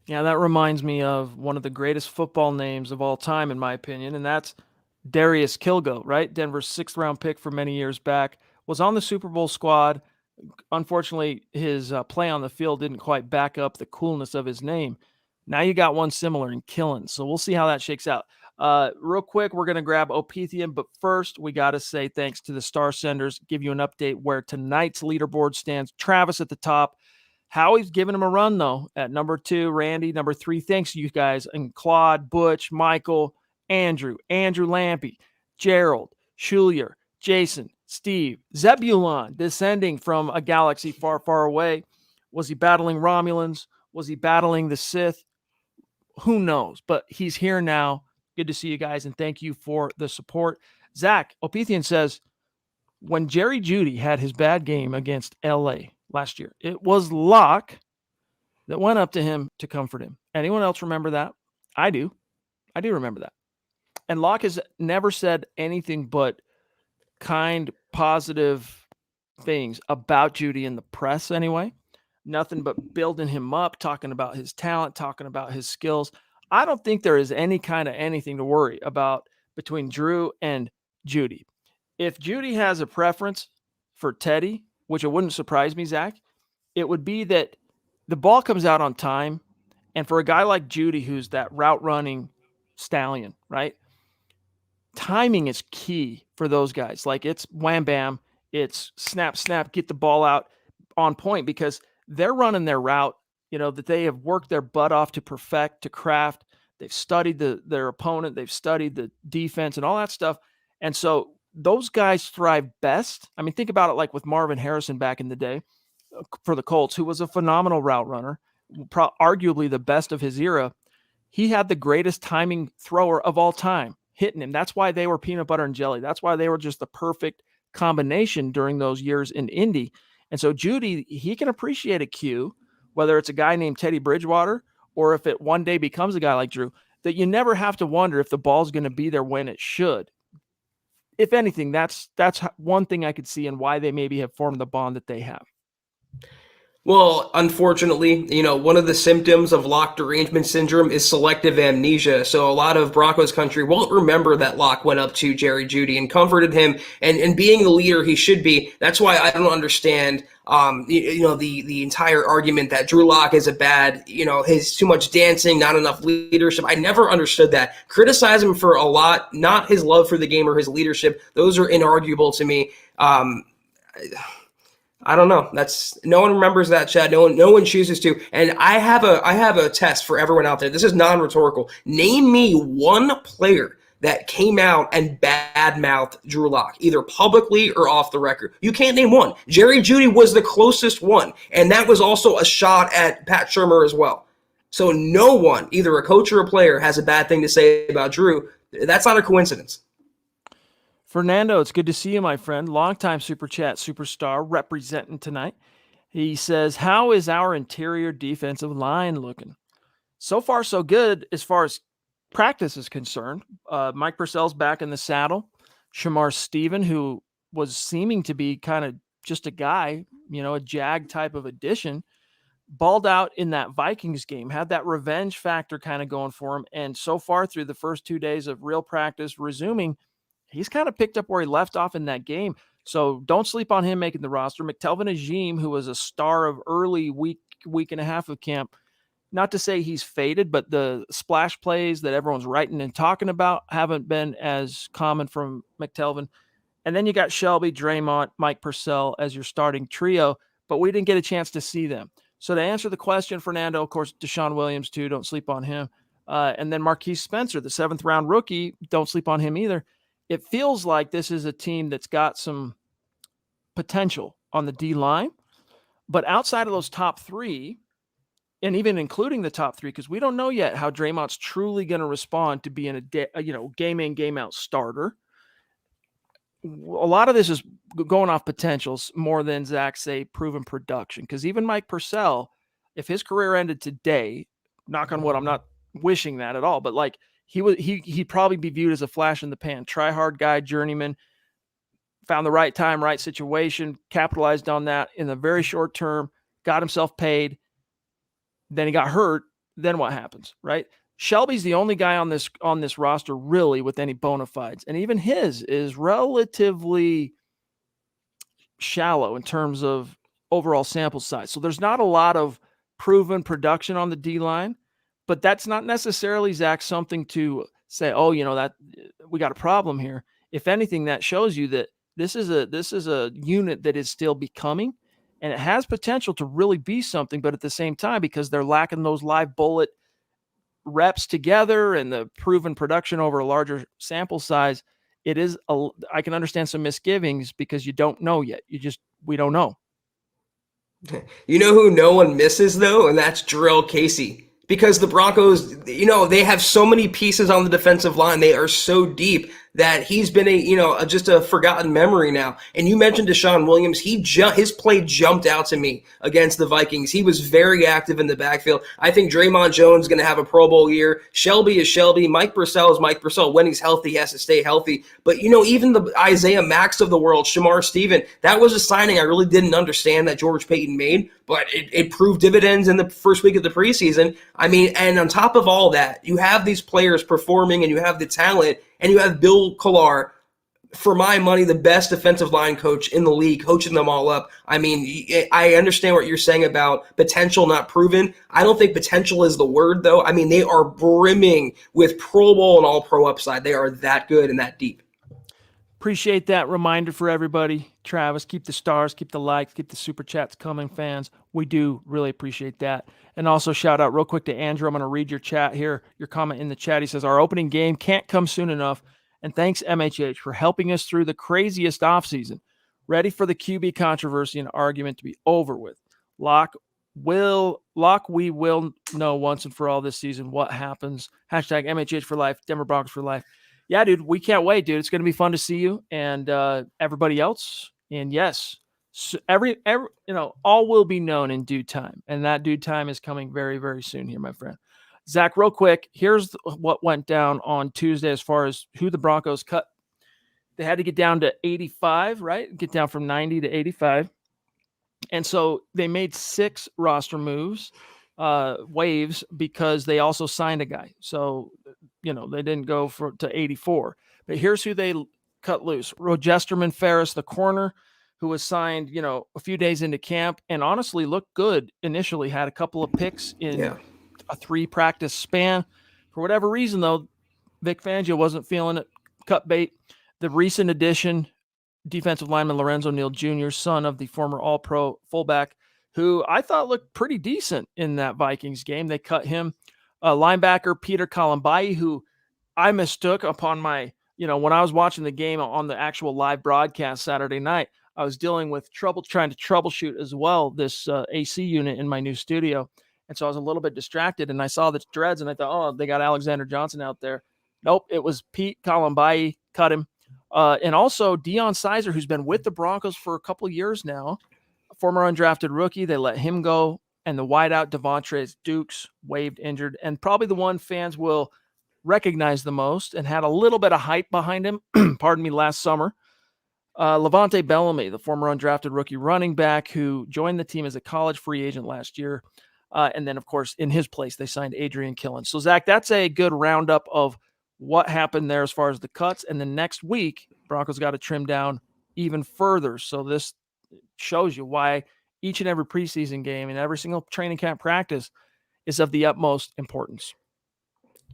Yeah, that reminds me of one of the greatest football names of all time, in my opinion, and that's Darius Kilgo, right? Denver's 6th-round pick for many years back, was on the Super Bowl squad. Unfortunately, his play on the field didn't quite back up the coolness of his name. Now you got one similar in Killen, so we'll see how that shakes out. Real quick, we're going to grab Opethian, but first we got to say thanks to the Star Senders, give you an update where tonight's leaderboard stands. Travis at the top. Howie's giving him a run, though, at number 2, Randy, number 3. Thanks, you guys. And Claude, Butch, Michael, Andrew Lampy, Gerald, Schulier, Jason, Steve, Zebulon, descending from a galaxy far, far away. Was he battling Romulans? Was he battling the Sith? Who knows? But he's here now. Good to see you guys, and thank you for the support. Zach, Opethian says, when Jerry Jeudy had his bad game against L.A. last year, it was Locke that went up to him to comfort him. Anyone else remember that? I do. I do remember that. And Locke has never said anything but kind, positive things about Jeudy in the press anyway. Nothing but building him up, talking about his talent, talking about his skills. I don't think there is any kind of anything to worry about between Drew and Jeudy. If Jeudy has a preference for Teddy, which it wouldn't surprise me, Zach, it would be that the ball comes out on time. And for a guy like Jeudy, who's that route running stallion, right? Timing is key for those guys. Like, it's wham, bam, it's snap, snap, get the ball out on point, because they're running their route, that they have worked their butt off to perfect, to craft. They've studied their opponent. They've studied the defense and all that stuff. And so those guys thrive best. I mean, think about it like with Marvin Harrison back in the day for the Colts, who was a phenomenal route runner, arguably the best of his era. He had the greatest timing thrower of all time hitting him. That's why they were peanut butter and jelly. That's why they were just the perfect combination during those years in Indy. And so Jeudy, he can appreciate a cue, whether it's a guy named Teddy Bridgewater or if it one day becomes a guy like Drew, that you never have to wonder if the ball's going to be there when it should. If anything, that's one thing I could see and why they maybe have formed the bond that they have. Well, unfortunately, one of the symptoms of Locke derangement syndrome is selective amnesia. So a lot of Broncos country won't remember that Locke went up to Jerry Jeudy and comforted him, and being the leader he should be. That's why I don't understand, the entire argument that Drew Lock is a bad, his too much dancing, not enough leadership. I never understood that. Criticize him for a lot, not his love for the game or his leadership. Those are inarguable to me. I don't know. No one remembers that, Chad. No one chooses to. And I have a test for everyone out there. This is non-rhetorical. Name me one player that came out and bad-mouthed Drew Lock, either publicly or off the record. You can't name one. Jerry Jeudy was the closest one, and that was also a shot at Pat Shurmur as well. So no one, either a coach or a player, has a bad thing to say about Drew. That's not a coincidence. Fernando, it's good to see you, my friend. Longtime Super Chat superstar representing tonight. He says, how is our interior defensive line looking? So far, so good as far as practice is concerned. Mike Purcell's back in the saddle. Shamar Stephen, who was seeming to be kind of just a guy, a Jag type of addition, balled out in that Vikings game, had that revenge factor kind of going for him. And so far through the first 2 days of real practice resuming, he's kind of picked up where he left off in that game. So don't sleep on him making the roster. McTelvin Ajim, who was a star of early week and a half of camp, not to say he's faded, but the splash plays that everyone's writing and talking about haven't been as common from McTelvin. And then you got Shelby, Draymond, Mike Purcell as your starting trio, but we didn't get a chance to see them. So to answer the question, Fernando, of course, Deshaun Williams too, don't sleep on him. And then Marquise Spencer, the 7th round rookie, don't sleep on him either. It feels like this is a team that's got some potential on the D line, but outside of those top 3, and even including the top three, because we don't know yet how Draymond's truly going to respond to being a game in, game out starter. A lot of this is going off potentials more than Zach say proven production. Because even Mike Purcell, if his career ended today, knock on wood, I'm not wishing that at all, but like he'd probably be viewed as a flash in the pan, try hard guy, journeyman, found the right time, right situation, capitalized on that in the very short term, got himself paid. Then he got hurt. Then what happens, right? Shelby's the only guy on this roster really with any bona fides, and even his is relatively shallow in terms of overall sample size. So there's not a lot of proven production on the D line, but that's not necessarily, Zach, something to say, oh, that we got a problem here. If anything, that shows you that this is a unit that is still becoming, and it has potential to really be something. But at the same time, because they're lacking those live bullet reps together and the proven production over a larger sample size, I can understand some misgivings because you don't know yet. We don't know. You know who no one misses though? And that's Jarrell Casey. Because the Broncos, they have so many pieces on the defensive line. They are so deep that he's been just a forgotten memory now. And you mentioned Deshaun Williams. His play jumped out to me against the Vikings. He was very active in the backfield. I think Draymond Jones is going to have a Pro Bowl year. Shelby is Shelby. Mike Purcell is Mike Purcell. When he's healthy, he has to stay healthy. But, even the Isaiah Max of the world, Shurmur Steven, that was a signing I really didn't understand that George Payton made, but it proved dividends in the first week of the preseason. I mean, and on top of all that, you have these players performing and you have the talent, and you have Bill Kollar, for my money, the best defensive line coach in the league, coaching them all up. I mean, I understand what you're saying about potential not proven. I don't think potential is the word, though. I mean, they are brimming with Pro Bowl and All-Pro upside. They are that good and that deep. Appreciate that reminder for everybody. Travis, keep the stars, keep the likes, keep the super chats coming, fans. We do really appreciate that. And also shout out real quick to Andrew. I'm going to read your chat here, your comment in the chat. He says, our opening game can't come soon enough. And thanks, MHH, for helping us through the craziest offseason. Ready for the QB controversy and argument to be over with. Lock, we will know once and for all this season what happens. Hashtag MHH for life, Denver Broncos for life. Yeah, dude, we can't wait, dude. It's going to be fun to see you and everybody else. And yes, so all will be known in due time. And that due time is coming very, very soon here, my friend. Zach, real quick, here's what went down on Tuesday as far as who the Broncos cut. They had to get down to 85, right? Get down from 90 to 85. And so they made 6 roster moves, waves, because they also signed a guy. So, they didn't go to 84. But here's who they cut loose. Rojesterman Ferris, the corner, who was signed, a few days into camp and honestly looked good initially, had a couple of picks in a 3-practice span. For whatever reason, though, Vic Fangio wasn't feeling it. Cut bait. The recent addition, defensive lineman Lorenzo Neal Jr., son of the former All-Pro fullback, who I thought looked pretty decent in that Vikings game. They cut him. Linebacker Peter Kalambai, who I mistook upon my, when I was watching the game on the actual live broadcast Saturday night, I was dealing with trying to troubleshoot as well this AC unit in my new studio. And so I was a little bit distracted, and I saw the dreads, and I thought, oh, they got Alexander Johnson out there. Nope, it was Pete Kalambai, cut him. And also Deion Sizer, who's been with the Broncos for a couple of years now, former undrafted rookie. They let him go. And the wideout Devontae Dukes waived injured, and probably the one fans will recognize the most and had a little bit of hype behind him, pardon me, last summer. Levante Bellamy, the former undrafted rookie running back who joined the team as a college free agent last year. And then, of course, in his place, they signed Adrian Killen. So, Zach, that's a good roundup of what happened there as far as the cuts. And then next week, Broncos got to trim down even further. So this shows you why each and every preseason game and every single training camp practice is of the utmost importance.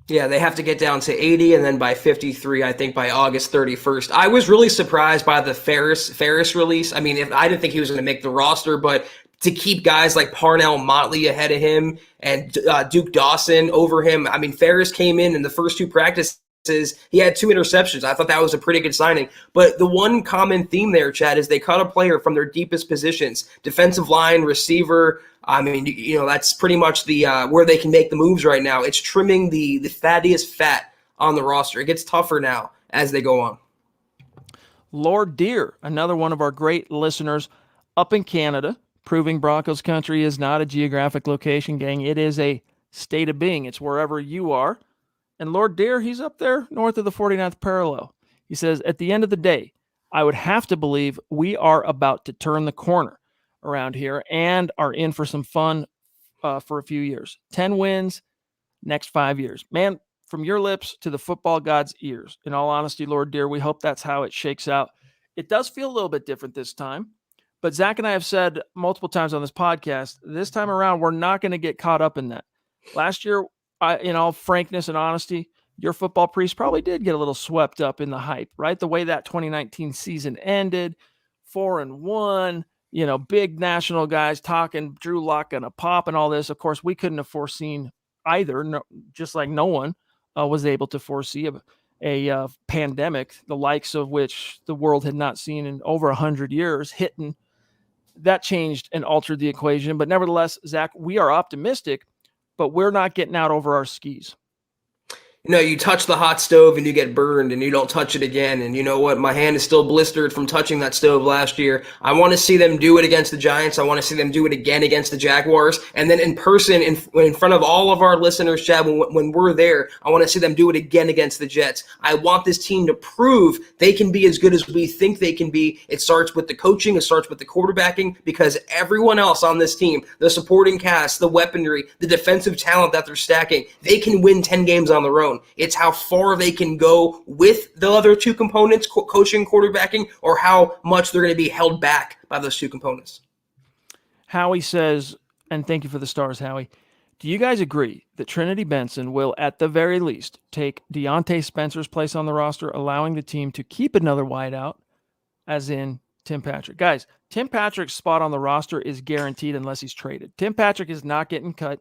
Yeah, they have to get down to 80, and then by 53, I think by August 31st. I was really surprised by the Ferris release. I mean, I didn't think he was going to make the roster, but to keep guys like Parnell Motley ahead of him and Duke Dawson over him. I mean, Ferris came in the first 2 practices. He had 2 interceptions. I thought that was a pretty good signing. But the one common theme there, Chad, is they cut a player from their deepest positions, defensive line, receiver. I mean, that's pretty much the where they can make the moves right now. It's trimming the fattiest fat on the roster. It gets tougher now as they go on. Lord Deer, another one of our great listeners up in Canada, proving Broncos country is not a geographic location, gang. It is a state of being. It's wherever you are. And Lord Deer, he's up there north of the 49th parallel. He says, at the end of the day, I would have to believe we are about to turn the corner around here and are in for some fun for a few years. 10 wins, next 5 years. Man, from your lips to the football god's ears. In all honesty, Lord Deer, we hope that's how it shakes out. It does feel a little bit different this time, but Zach and I have said multiple times on this podcast, this time around, we're not going to get caught up in that. Last year, in all frankness and honesty, your football priest probably did get a little swept up in the hype, right? The way that 2019 season ended, 4-1, big national guys talking Drew Lock and a pop and all this. Of course, we couldn't have foreseen either, just like no one was able to foresee a pandemic, the likes of which the world had not seen in over 100 years, hitting. That changed and altered the equation. But nevertheless, Zach, we are optimistic, but we're not getting out over our skis. You touch the hot stove and you get burned and you don't touch it again. And you know what? My hand is still blistered from touching that stove last year. I want to see them do it against the Giants. I want to see them do it again against the Jaguars. And then in person, in front of all of our listeners, Chad, when we're there, I want to see them do it again against the Jets. I want this team to prove they can be as good as we think they can be. It starts with the coaching. It starts with the quarterbacking, because everyone else on this team, the supporting cast, the weaponry, the defensive talent that they're stacking, they can win 10 games on their own. It's how far they can go with the other two components, coaching, quarterbacking, or how much they're going to be held back by those two components. Howie says, and thank you for the stars, Howie, do you guys agree that Trinity Benson will, at the very least, take Deontay Spencer's place on the roster, allowing the team to keep another wideout, as in Tim Patrick? Guys, Tim Patrick's spot on the roster is guaranteed unless he's traded. Tim Patrick is not getting cut.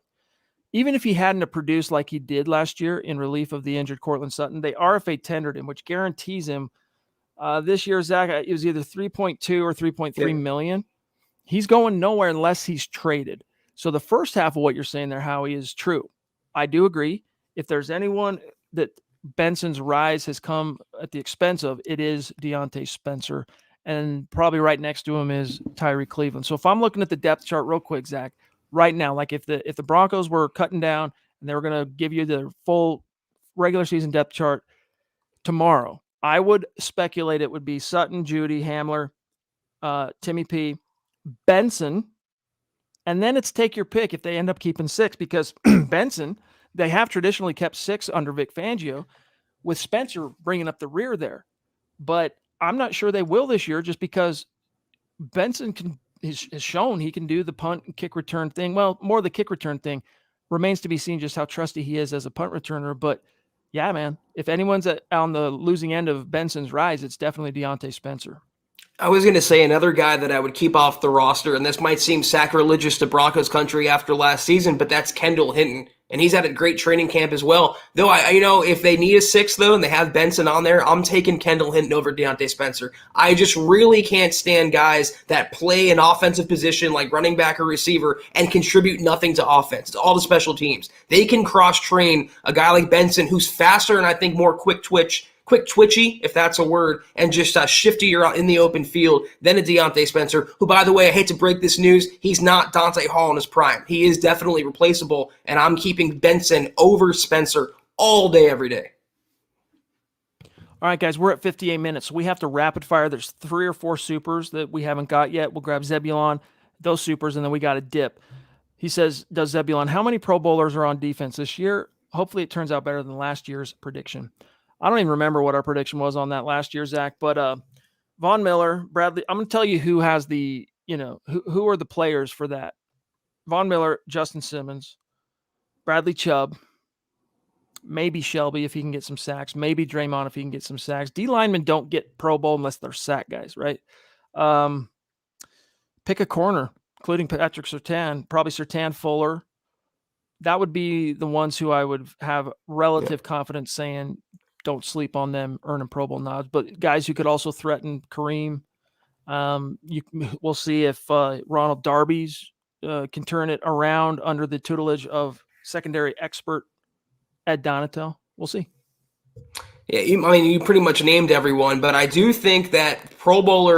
Even if he hadn't produced like he did last year in relief of the injured Cortland Sutton, they RFA tendered him, which guarantees him this year, Zach, it was either 3.2 or 3.3 million. He's going nowhere unless he's traded. So the first half of what you're saying there, Howie, is true. I do agree. If there's anyone that Benson's rise has come at the expense of, it is Deontay Spencer. And probably right next to him is Tyree Cleveland. So if I'm looking at the depth chart real quick, Zach, right now, like if the Broncos were cutting down and they were going to give you the full regular season depth chart tomorrow, I would speculate it would be Sutton, Judy, Hamler, Timmy P, Benson, and then it's take your pick if they end up keeping 6, because Benson, they have traditionally kept 6 under Vic Fangio, with Spencer bringing up the rear there. But I'm not sure they will this year, just because Benson has shown he can do the punt and kick return thing. Well, more the kick return thing. Remains to be seen just how trusty he is as a punt returner. But yeah, man, if anyone's on the losing end of Benson's rise, it's definitely Deontay Spencer. I was going to say another guy that I would keep off the roster, and this might seem sacrilegious to Broncos country after last season, but that's Kendall Hinton. And he's had a great training camp as well. Though, if they need a 6, though, and they have Benson on there, I'm taking Kendall Hinton over Deontay Spencer. I just really can't stand guys that play an offensive position like running back or receiver and contribute nothing to offense. It's all the special teams. They can cross-train a guy like Benson who's faster and I think more quick twitchy, if that's a word, and just shiftier in the open field than a Deontay Spencer, who, by the way, I hate to break this news, he's not Dante Hall in his prime. He is definitely replaceable, and I'm keeping Benson over Spencer all day, every day. All right, guys, we're at 58 minutes, so we have to rapid fire. There's 3 or 4 supers that we haven't got yet. We'll grab Zebulon, those supers, and then we got a dip. He says, does Zebulon, how many Pro Bowlers are on defense this year? Hopefully it turns out better than last year's prediction. I don't even remember what our prediction was on that last year, Zach, but Von Miller, Bradley, I'm going to tell you who has the, who are the players for that. Von Miller, Justin Simmons, Bradley Chubb, maybe Shelby if he can get some sacks, maybe Draymond if he can get some sacks. D linemen don't get Pro Bowl unless they're sack guys, right? Pick a corner, including Patrick Surtain, probably Surtain, Fuller. That would be the ones who I would have relative confidence saying don't sleep on them earning Pro Bowl nods. But guys who could also threaten Kareem. We'll see if Ronald Darby's can turn it around under the tutelage of secondary expert Ed Donatel. We'll see. Yeah, you pretty much named everyone, but I do think that the Pro Bowl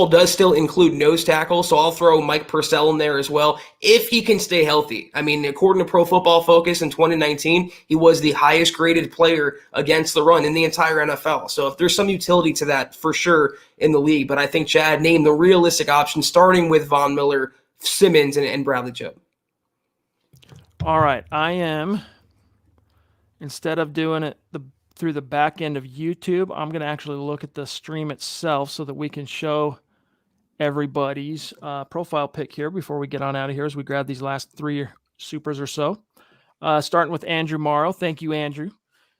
does still include nose tackle, so I'll throw Mike Purcell in there as well, if he can stay healthy. I mean, according to Pro Football Focus in 2019, he was the highest graded player against the run in the entire NFL. So if there's some utility to that, for sure, in the league. But I think Chad named the realistic options, starting with Von Miller, Simmons, and Bradley Chubb. All right, I am... Instead of doing it through the back end of YouTube, I'm going to actually look at the stream itself so that we can show everybody's profile pic here before we get on out of here as we grab these last 3 supers or so. Starting with Andrew Morrow. Thank you, Andrew.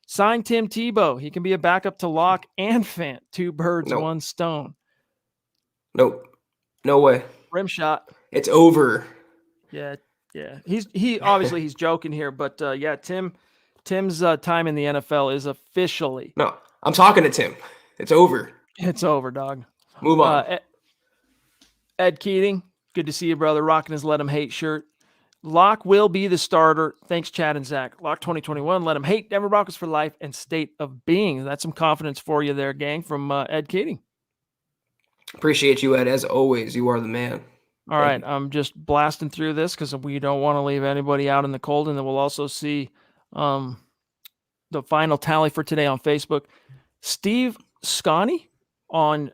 Sign Tim Tebow. He can be a backup to Locke and Fant. 2 birds, 1 stone. Nope. No way. Rim shot. It's over. Yeah. He obviously he's joking here, but yeah, Tim's time in the NFL is officially. No, I'm talking to Tim. It's over. It's over, dog. Move on. Ed Keating, good to see you, brother. Rocking his Let Him Hate shirt. Locke will be the starter. Thanks, Chad and Zach. Locke 2021, Let Him Hate, Denver Broncos for life, and state of being. That's some confidence for you there, gang, from Ed Keating. Appreciate you, Ed. As always, you are the man. All right, I'm just blasting through this because we don't want to leave anybody out in the cold, and then we'll also see the final tally for today on Facebook. Steve Scotty on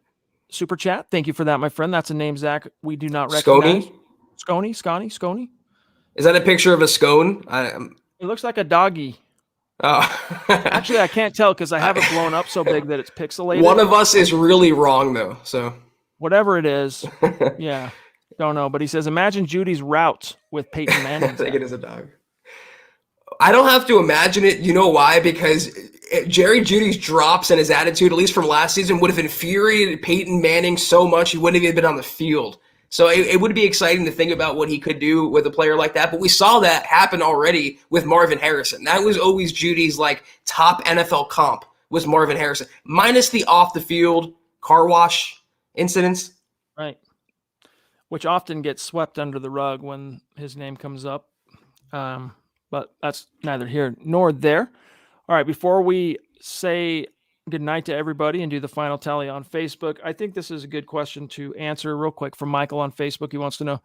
Super Chat. Thank you for that, my friend. That's a name, Zach, we do not recognize. Scony. Is that a picture of a scone? It looks like a doggy. Oh. Actually, I can't tell because I have it blown up so big that it's pixelated. One of us is really wrong, though. So whatever it is, yeah, don't know. But he says, imagine Judy's route with Peyton Manning. I think it is a dog. I don't have to imagine it. You know why? Because Jerry Jeudy's drops and his attitude, at least from last season, would have infuriated Peyton Manning so much he wouldn't have even been on the field. So it would be exciting to think about what he could do with a player like that. But we saw that happen already with Marvin Harrison. That was always Jeudy's top NFL comp, was Marvin Harrison, minus the off the field car wash incidents. Right. Which often gets swept under the rug when his name comes up. But that's neither here nor there. All right, before we say good night to everybody and do the final tally on Facebook, I think this is a good question to answer real quick from Michael on Facebook. He wants to know,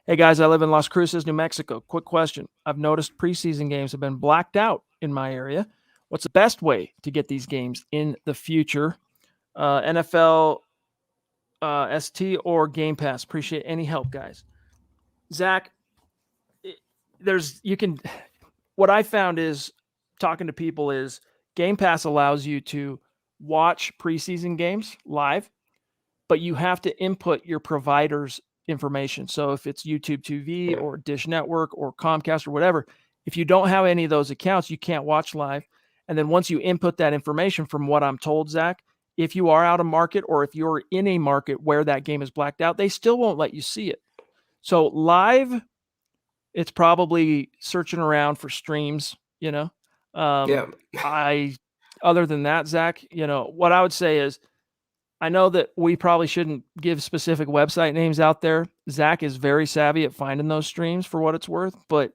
hey guys, I live in Las Cruces, New Mexico. Quick question. I've noticed preseason games have been blacked out in my area. What's the best way to get these games in the future? NFL, ST, or Game Pass? Appreciate any help, guys. Zach, what I found is talking to people is Game Pass allows you to watch preseason games live, but you have to input your provider's information. So if it's YouTube TV or Dish Network or Comcast or whatever, if you don't have any of those accounts, you can't watch live. And then once you input that information, from what I'm told, Zach, if you are out of market or if you're in a market where that game is blacked out, they still won't let you see it. So live, it's probably searching around for streams, Yeah. Other than that, Zach, what I would say is, I know that we probably shouldn't give specific website names out there. Zach is very savvy at finding those streams for what it's worth, but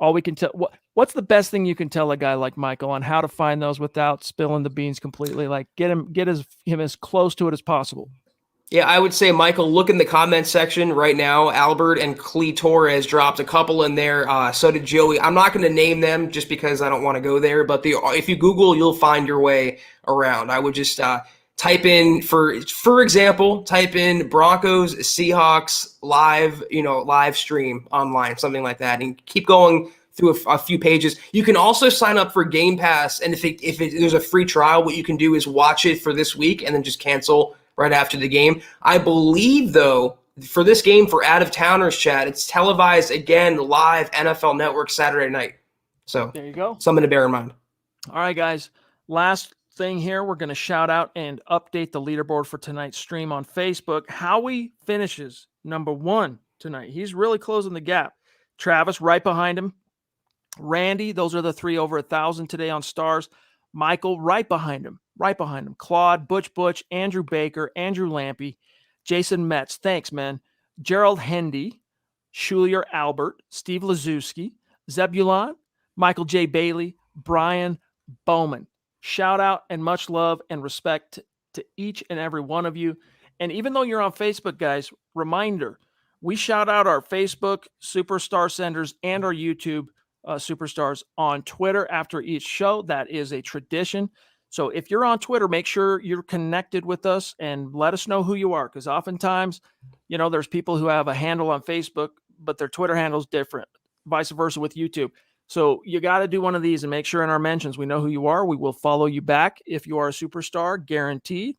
all we can tell, what's the best thing you can tell a guy like Michael on how to find those without spilling the beans completely? Get him as close to it as possible. Yeah, I would say, Michael, look in the comments section right now. Albert and Clee Torres dropped a couple in there. So did Joey. I'm not going to name them just because I don't want to go there. But if you Google, you'll find your way around. I would just type in, for example, Broncos Seahawks live stream online, something like that, and keep going through a few pages. You can also sign up for Game Pass, and if there's a free trial, what you can do is watch it for this week and then just cancel right after the game. I believe, though, for this game, for out-of-towners, Chad, it's televised again live NFL Network Saturday night. So there you go. Something to bear in mind. All right, guys. Last thing here, we're going to shout out and update the leaderboard for tonight's stream on Facebook. Howie finishes number 1 tonight. He's really closing the gap. Travis right behind him Randy, those are the three over 1,000 today on stars. Michael, right behind him. Claude, Butch, Andrew Baker, Andrew Lampy, Jason Metz. Thanks, man. Gerald Hendy, Schulier Albert, Steve Lazuski, Zebulon, Michael J. Bailey, Brian Bowman. Shout out and much love and respect to each and every one of you. And even though you're on Facebook, guys, reminder, we shout out our Facebook Superstar Senders and our YouTube Superstars on Twitter after each show. That is a tradition. So if you're on Twitter, make sure you're connected with us and let us know who you are. Because oftentimes, there's people who have a handle on Facebook, but their Twitter handle is different. Vice versa with YouTube. So you got to do one of these and make sure in our mentions we know who you are. We will follow you back if you are a superstar, guaranteed.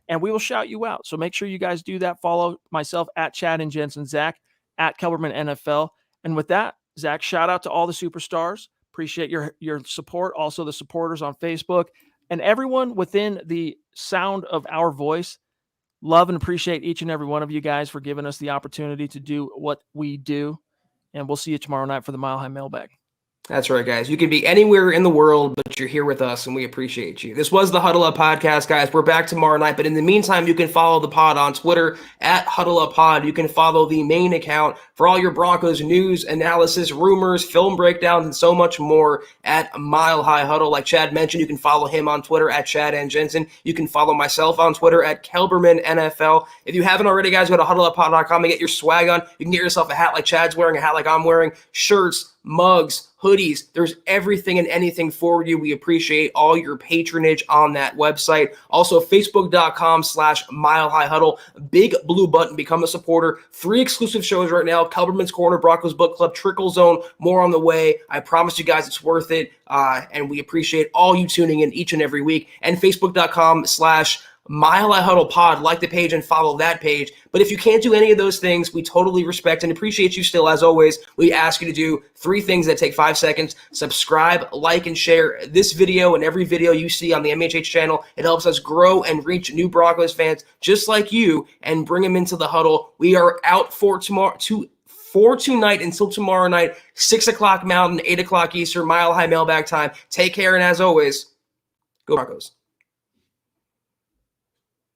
And we will shout you out. So make sure you guys do that. Follow myself at Chad and Jensen, Zach at Kelberman NFL. And with that, Zach, shout out to all the superstars. Appreciate your support. Also the supporters on Facebook and everyone within the sound of our voice. Love and appreciate each and every one of you guys for giving us the opportunity to do what we do. And we'll see you tomorrow night for the Mile High Mailbag. That's right, guys. You can be anywhere in the world, but you're here with us, and we appreciate you. This was the Huddle Up Podcast, guys. We're back tomorrow night, but in the meantime, you can follow the pod on Twitter at Huddle Up Pod. You can follow the main account for all your Broncos news, analysis, rumors, film breakdowns, and so much more at Mile High Huddle. Like Chad mentioned, you can follow him on Twitter at Chad and Jensen. You can follow myself on Twitter at Kelberman NFL. If you haven't already, guys, go to huddleuppod.com and get your swag on. You can get yourself a hat like Chad's wearing, a hat like I'm wearing, shirts, mugs, hoodies. There's everything and anything for you. We appreciate all your patronage on that website. Also, facebook.com/Mile High Huddle. Big blue button. Become a supporter. 3 exclusive shows right now. Kelberman's Corner, Broncos Book Club, Trickle Zone. More on the way. I promise you guys it's worth it. And we appreciate all you tuning in each and every week. And facebook.com/Mile High Huddle Pod. Like the page and follow that page. But if you can't do any of those things, we totally respect and appreciate you still. As always, we ask you to do 3 things that take 5 seconds. Subscribe, like, and share this video and every video you see on the MHH channel. It helps us grow and reach new Broncos fans just like you and bring them into the huddle. We are out for tonight until tomorrow night, 6 o'clock Mountain, 8 o'clock Eastern, Mile High Mailbag time. Take care, and as always, go Broncos.